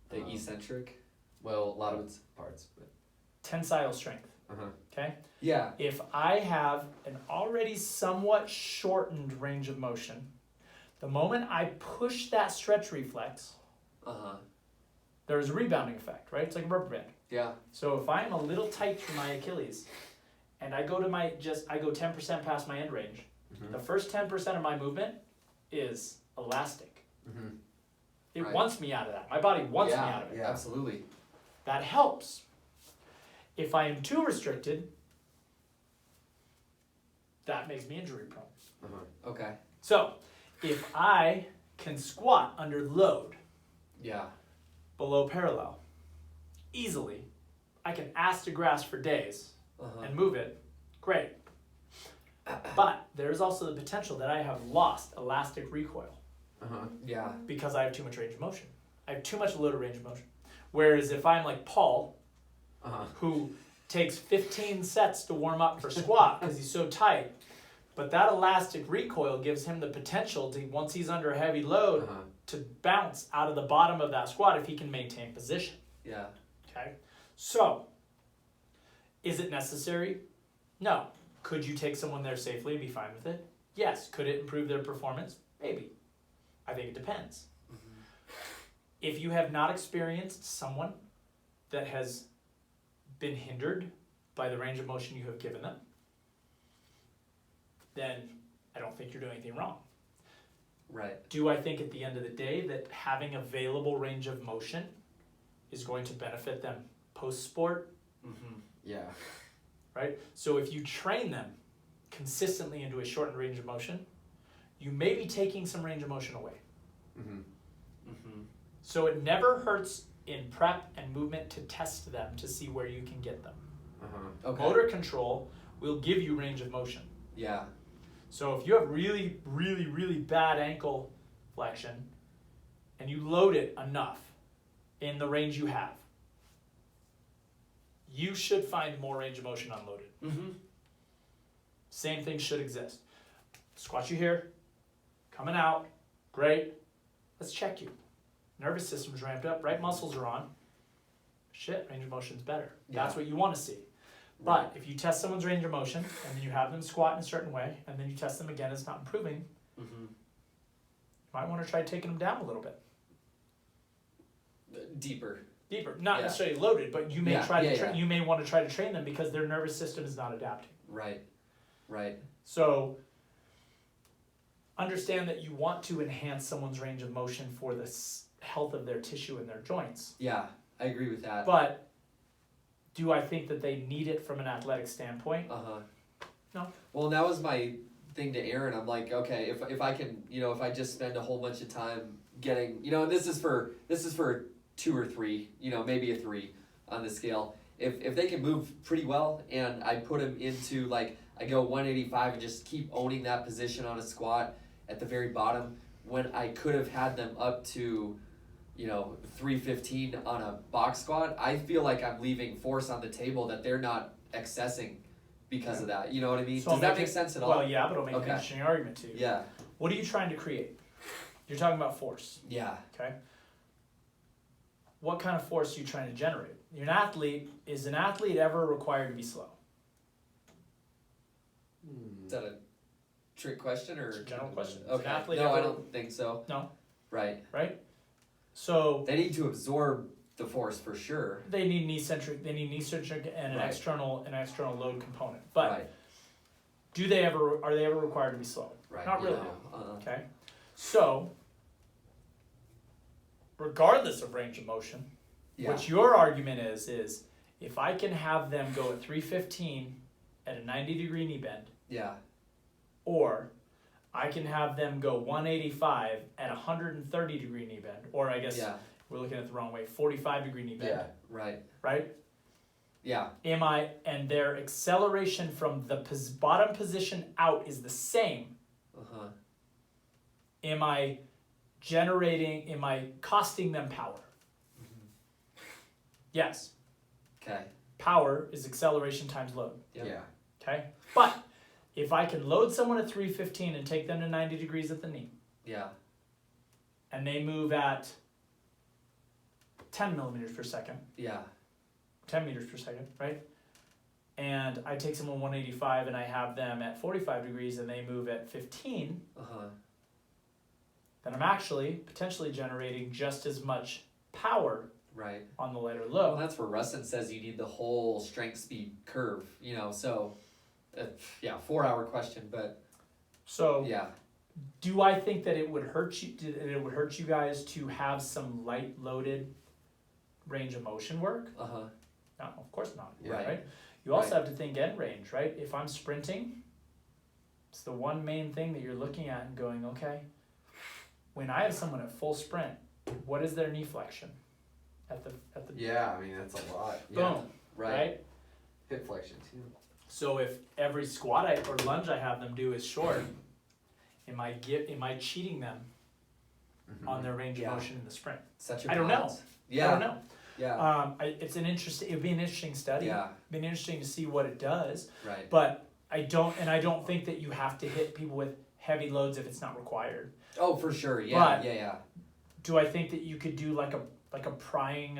S1: the eccentric.
S4: Well, a lot of it's parts, but.
S2: Tensile strength,
S4: Uh-huh.
S2: okay?
S1: Yeah.
S2: If I have an already somewhat shortened range of motion, the moment I push that stretch reflex, there's a rebounding effect, right? It's like a rubber band.
S1: Yeah.
S2: So if I'm a little tight for my Achilles, and I go to I go 10% past my end range,
S4: Mhm.
S2: the first 10% of my movement is elastic.
S4: Mhm.
S2: It
S1: Right.
S2: wants me out of that. My body wants me out of it.
S4: Yeah.
S1: Absolutely.
S2: That helps. If I am too restricted, that makes me injury prone.
S4: Uh-huh.
S1: Okay.
S2: So, if I can squat under load
S1: Yeah.
S2: below parallel easily, I can ass to grass for days and move it, great. But there's also the potential that I have lost elastic recoil
S4: Uh-huh.
S1: Yeah.
S2: because I have too much range of motion. I have too much loaded range of motion. Whereas if I'm like Paul,
S4: Uh-huh.
S2: who takes 15 sets to warm up for squat because he's so tight, but that elastic recoil gives him the potential to, once he's under a heavy load,
S4: Uh-huh.
S2: to bounce out of the bottom of that squat if he can maintain position.
S1: Yeah.
S2: Okay? So, is it necessary? No. Could you take someone there safely and be fine with it? Yes. Could it improve their performance? Maybe. I think it depends. If you have not experienced someone that has been hindered by the range of motion you have given them, then I don't think you're doing anything wrong.
S1: Right.
S2: Do I think at the end of the day that having available range of motion is going to benefit them post-sport?
S3: Yeah.
S2: Right? So if you train them consistently into a shortened range of motion, you may be taking some range of motion away. So it never hurts in prep and movement to test them to see where you can get them.
S1: Okay.
S2: Motor control will give you range of motion.
S1: Yeah.
S2: So if you have really, really, really bad ankle flexion and you load it enough in the range you have, you should find more range of motion unloaded. Same thing should exist. Squat you here, coming out, great. Let's check you. Nervous system's ramped up, right muscles are on. Shit, range of motion's better. That's what you want to see. But if you test someone's range of motion and then you have them squat in a certain way and then you test them again, it's not improving, you might want to try taking them down a little bit.
S1: Deeper.
S2: Not necessarily loaded, but you may you may want to try to train them because their nervous system is not adapting.
S1: Right. Right.
S2: So understand that you want to enhance someone's range of motion for the health of their tissue and their joints.
S1: Yeah, I agree with that.
S2: But do I think that they need it from an athletic standpoint? No.
S1: Well, that was my thing to Aaron. I'm like, okay, if I can, if I just spend a whole bunch of time getting, and this is for 2 or 3, maybe a 3 on the scale. If they can move pretty well and I put them into like I go 185 and just keep owning that position on a squat at the very bottom when I could have had them up to 315 on a box squat, I feel like I'm leaving force on the table that they're not accessing because of that. You know what I mean?
S2: So
S1: Does that make sense at all?
S2: Well, yeah, but it'll make an interesting argument too.
S1: Yeah.
S2: What are you trying to create? You're talking about force.
S1: Yeah.
S2: Okay. What kind of force are you trying to generate? You're an athlete. Is an athlete ever required to be slow?
S1: Is that a trick question or?
S2: It's a general question. Is
S1: Okay.
S2: an athlete
S1: No, I
S2: ever-
S1: don't think so.
S2: No.
S1: Right.
S2: Right? So
S1: They need to absorb the force for sure.
S2: they need knee centric and an
S1: Right.
S2: external load component. But
S1: Right.
S2: are they ever required to be slow?
S1: Right.
S2: Not really.
S1: No.
S2: Okay. So regardless of range of motion,
S1: Yeah.
S2: what your argument is if I can have them go at 315 at a 90-degree knee bend,
S1: Yeah.
S2: or I can have them go 185 at a 130-degree knee bend, or I guess
S1: Yeah.
S2: we're looking at it the wrong way, 45-degree knee bend,
S3: Yeah.
S1: Right.
S2: right?
S1: Yeah.
S2: And their acceleration from the bottom position out is the same. Am I costing them power? Yes.
S1: Okay.
S2: Power is acceleration times load.
S1: Yep.
S3: Yeah.
S2: Okay? But if I can load someone at 315 and take them to 90 degrees at the knee,
S1: Yeah.
S2: and they move at 10 millimeters per second,
S1: Yeah.
S2: 10 meters per second, right? And I take someone 185 and I have them at 45 degrees and they move at 15, then I'm actually potentially generating just as much power
S1: Right.
S2: on the lighter
S1: Well,
S2: load.
S1: that's where Rustin says you need the whole strength speed curve. So, 4-hour question, but
S2: So
S1: yeah.
S2: do I think that it would hurt you guys to have some light loaded range of motion work?
S1: No,
S2: of course not.
S3: Yeah.
S2: Right? You also have to think end range, right? If I'm sprinting, it's the one main thing that you're looking at and going, okay, when I have someone at full sprint, what is their knee flexion? At the
S3: Yeah, I mean that's a lot.
S2: boom,
S3: Yeah.
S2: right?
S3: Hip flexion too.
S2: So if every squat or lunge I have them do is short, am I cheating them on their range of motion in the sprint?
S1: Such a
S2: I don't know.
S1: balance. Yeah.
S2: I don't know.
S1: Yeah.
S2: It'd be an interesting study.
S1: Yeah.
S2: It'd be interesting to see what it does.
S1: Right.
S2: But I don't think that you have to hit people with heavy loads if it's not required.
S1: Oh, for sure. Yeah.
S2: But-
S1: yeah.
S2: do I think that you could do like a prying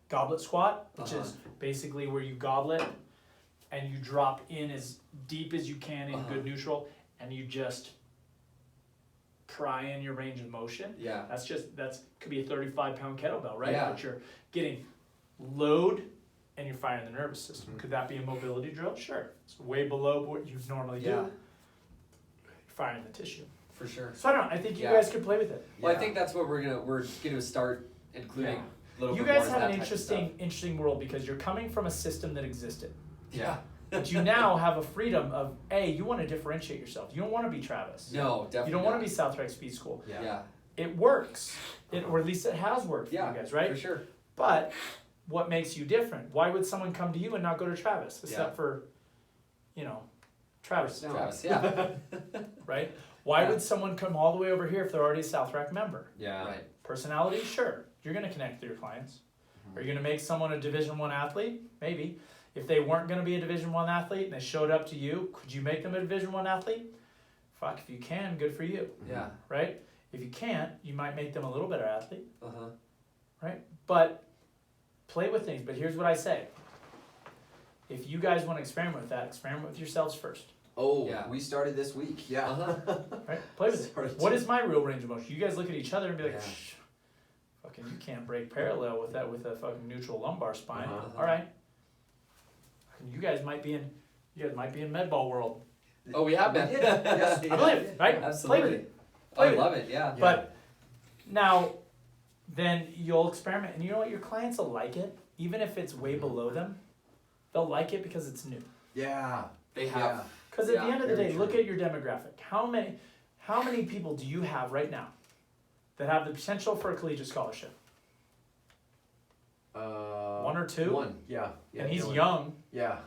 S2: goblet squat, which is basically where you goblet and you drop in as deep as you can in good neutral, and you just pry in your range of motion.
S1: Yeah.
S2: That's could be a 35-pound kettlebell, right?
S1: Yeah.
S2: But you're getting load and you're firing the nervous system. Could that be a mobility drill? Sure. It's way below what you normally do.
S1: Yeah.
S2: You're firing the tissue.
S1: For sure.
S2: So I don't know. I think you guys could play with it.
S1: Well, I think that's what we're gonna start including. Little
S2: You
S1: bit
S2: guys
S1: more of
S2: have
S1: that
S2: an
S1: type of stuff.
S2: interesting world because you're coming from a system that existed.
S1: Yeah.
S2: But you now have a freedom of, you want to differentiate yourself. You don't want to be Travis.
S1: No, definitely.
S2: You don't want
S1: not.
S2: to be South Rec Speed School.
S1: Yeah.
S2: It works. Or at least it has worked for
S1: Yeah.
S2: you guys, right?
S1: For sure.
S2: But what makes you different? Why would someone come to you and not go to Travis? Except for, Travis.
S1: Travis. Yeah.
S2: Right? Why
S1: Yeah.
S2: would someone come all the way over here if they're already a South Rec member?
S3: Yeah.
S1: Right.
S2: Personality? Sure. You're going to connect with your clients. Are you going to make someone a Division I athlete? Maybe. If they weren't going to be a Division I athlete and they showed up to you, could you make them a Division I athlete? Fuck, if you can, good for you,
S1: Yeah.
S2: right? If you can't, you might make them a little better athlete,
S1: Uh-huh.
S2: right? But play with things. But here's what I say. If you guys want to experiment with that, experiment with yourselves first,
S3: Oh,
S1: Yeah.
S3: we started this week. Yeah.
S1: Uh-huh.
S2: right? Play with it.
S3: Started
S2: What
S3: to-
S2: is my real range of motion? You guys look at each other and be like,
S1: Yeah.
S2: Shh, fucking, you can't break parallel with that with a fucking neutral lumbar spine.
S3: Uh-huh.
S2: All right. You guys might be in med ball world.
S1: Oh, we have been.
S3: Yes.
S2: I believe it, right?
S1: Absolutely.
S2: Play with it.
S1: Oh,
S2: Play
S1: I
S2: with
S1: love it. Yeah.
S2: But now, then you'll experiment, and you know what? Your clients will like it, even if it's way below them. They'll like it because it's new.
S3: Yeah.
S1: They have.
S2: Because at
S1: Yeah,
S2: the end of the
S3: very
S2: day, look
S3: true.
S2: at your demographic. How many people do you have right now that have the potential for a collegiate scholarship? One or two?
S3: One. Yeah. Yeah.
S2: And he's
S3: Dylan.
S2: young,
S3: Yeah.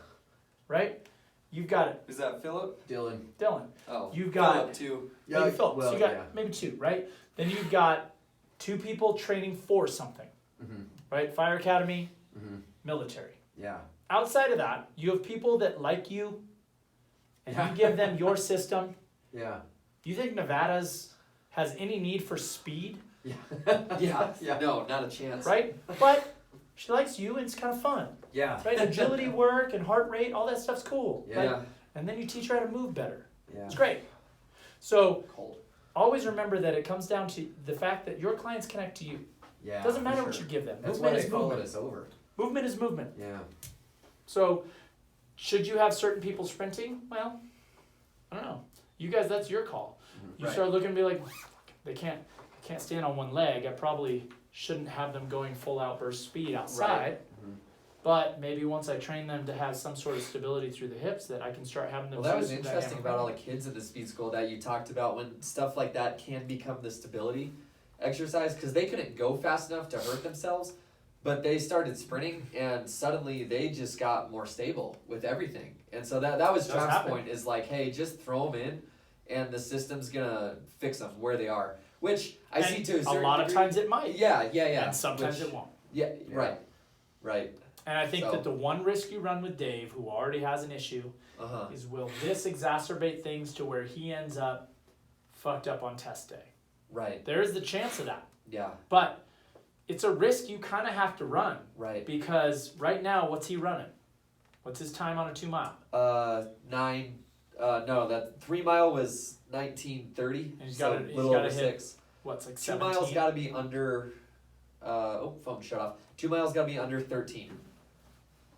S2: right? You've got it,
S1: Is that Philip?
S3: Dylan.
S2: Dylan.
S1: Oh.
S2: You've got
S1: Philip too.
S3: Yeah.
S2: Maybe Philip.
S3: Well,
S2: So you got
S3: yeah.
S2: maybe two, right? Then you've got two people training for something,
S3: Mm-hmm.
S2: right? Fire academy,
S3: Mm-hmm.
S2: military.
S3: Yeah.
S2: Outside of that, you have people that like you, and
S3: Yeah.
S2: you give them your system.
S3: Yeah.
S2: You think Nevada's has any need for speed,
S3: Yeah.
S1: Yeah.
S3: Yeah.
S1: No, not a chance.
S2: right? But she likes you, and it's kind of fun,
S3: Yeah.
S2: right? Agility work and heart rate, all that stuff's cool.
S3: Yeah.
S2: Like, and then you teach her how to move better.
S3: Yeah.
S2: It's great. So
S1: Cold.
S2: always remember that it comes down to the fact that your clients connect to you.
S3: Yeah.
S2: Doesn't
S3: for
S2: matter what
S3: sure.
S2: you give them.
S3: That's why
S2: Movement
S3: they
S2: is
S3: followed
S2: movement.
S3: us over.
S2: Movement is movement.
S3: Yeah.
S2: So, should you have certain people sprinting? Well, I don't know. You guys, that's your call. You
S1: Right.
S2: start looking and be like, they can't stand on one leg. I probably shouldn't have them going full outburst speed outside.
S3: Mhm.
S2: But maybe once I train them to have some sort of stability through the hips, that I can start having them.
S1: Well, that
S2: do
S1: was
S2: some
S1: interesting
S2: dynamic
S1: about all the
S2: movement.
S1: kids in the speed school that you talked about when stuff like that can become the stability exercise because they couldn't go fast enough to hurt themselves, but they started sprinting and suddenly they just got more stable with everything. And so that was
S2: Does
S1: Trav's
S2: happen.
S1: point is like, hey, just throw them in and the system's gonna fix them where they are, which I see
S2: And
S1: to a certain
S2: a lot of
S1: degree.
S2: times it might.
S1: Yeah,
S2: And sometimes
S1: which-
S2: it won't.
S1: Yeah,
S3: Yeah.
S1: right.
S2: And I think
S1: So-
S2: that the one risk you run with Dave, who already has an issue,
S1: Uh-huh.
S2: is will this exacerbate things to where he ends up fucked up on test day?
S1: Right.
S2: There is the chance of that.
S1: Yeah,
S2: But it's a risk you kind of have to run
S1: right.
S2: because right now, what's he running? What's his time on a 2 mile?
S1: 3 mile was 19:30.
S2: And he's
S1: so
S2: gotta- he's
S1: little
S2: gotta
S1: over
S2: hit
S1: 6.
S2: What's like
S1: 2
S2: 17?
S1: miles got to be under. Phone shut off. 2 miles got to be under 13.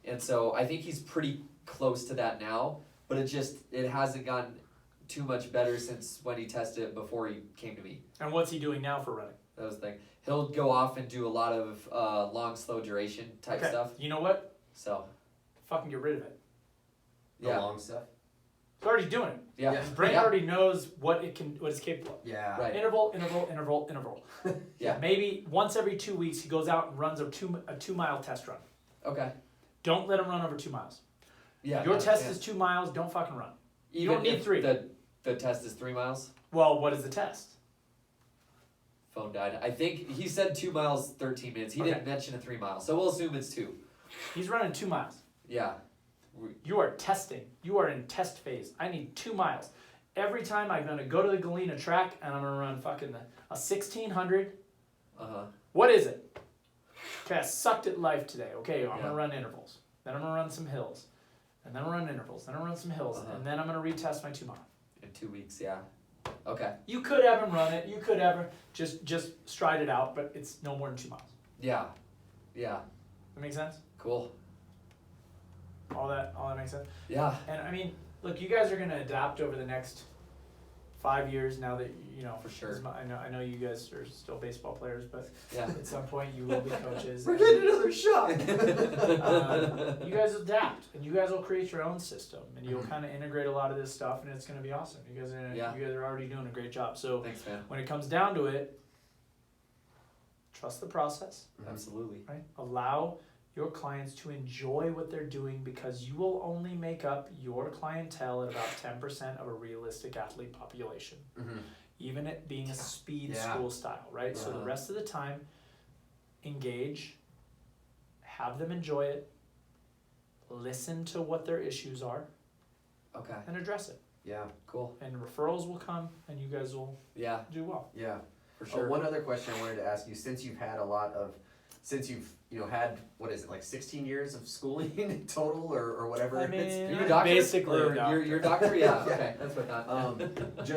S1: And so I think he's pretty close to that now, but it hasn't gotten too much better since when he tested it before he came to me.
S2: And what's he doing now for running?
S1: That was the thing. He'll go off and do a lot of long, slow duration type stuff.
S2: You know what?
S1: So
S2: Fucking get rid of it.
S3: The
S1: yeah,
S3: long stuff.
S2: It's already doing it.
S1: yeah,
S2: His brain
S1: yeah.
S2: already knows what it's capable of.
S3: Yeah.
S1: Right.
S2: Interval, interval, interval, interval.
S1: Yeah.
S2: Maybe once every 2 weeks he goes out and runs a 2 mile test run.
S1: Okay.
S2: Don't let him run over 2 miles.
S1: Yeah.
S2: Your
S1: no,
S2: test
S1: yeah.
S2: is 2 miles. Don't fucking run. You
S1: Even
S2: don't need
S1: if
S2: 3.
S1: The test is 3 miles.
S2: Well, what is the test?
S1: Phone died. I think he said 2 miles, 13 minutes. He
S2: Okay.
S1: didn't mention a 3 mile, so we'll assume it's 2.
S2: He's running 2 miles.
S1: Yeah.
S2: You are testing. You are in test phase. I need 2 miles. Every time I'm going to go to the Galena track and I'm going to run fucking a 1600 What is it? Okay, I sucked at life today. Okay, I'm
S1: Yeah.
S2: gonna run intervals. Then I'm gonna run some hills. And then I'll run intervals. Then I'll run some hills. And then I'm gonna retest my 2 mile.
S1: In 2 weeks, yeah. Okay.
S2: You could have him run it. You could have him just stride it out, but it's no more than 2 miles.
S1: Yeah. Yeah.
S2: That make sense?
S1: Cool.
S2: All that makes sense.
S1: Yeah.
S2: And I mean, look, you guys are gonna adapt over the next 5 years. Now that you know,
S1: For sure.
S2: I know you guys are still baseball players, but
S1: Yeah.
S2: at some point you will be coaches.
S3: We're getting another shot.
S2: You guys adapt, and you guys will create your own system, and you'll kind of integrate a lot of this stuff, and it's gonna be awesome. You guys are already doing a great job. So
S1: Thanks, man.
S2: when it comes down to it, trust the process.
S1: Absolutely.
S2: Right? Allow your clients to enjoy what they're doing, because you will only make up your clientele at about 10% of a realistic athlete population, even it being a speed
S3: Yeah.
S2: school style, right? So the
S1: Uh-huh.
S2: rest of the time, engage, have them enjoy it, listen to what their issues are,
S1: Okay.
S2: and address it.
S3: Yeah,
S1: Cool.
S2: And referrals will come, and you guys will
S1: Yeah.
S2: do well.
S3: yeah.
S1: For sure.
S4: One other question I wanted to ask you, since you've had had, what is it, like 16 years of schooling total or whatever
S2: I
S4: it's
S2: mean,
S1: Are you a doctor?
S2: basically a
S1: Or
S2: doctor.
S1: You're a doctor? Yeah.
S4: Yeah.
S1: Okay. That's what I thought.
S4: just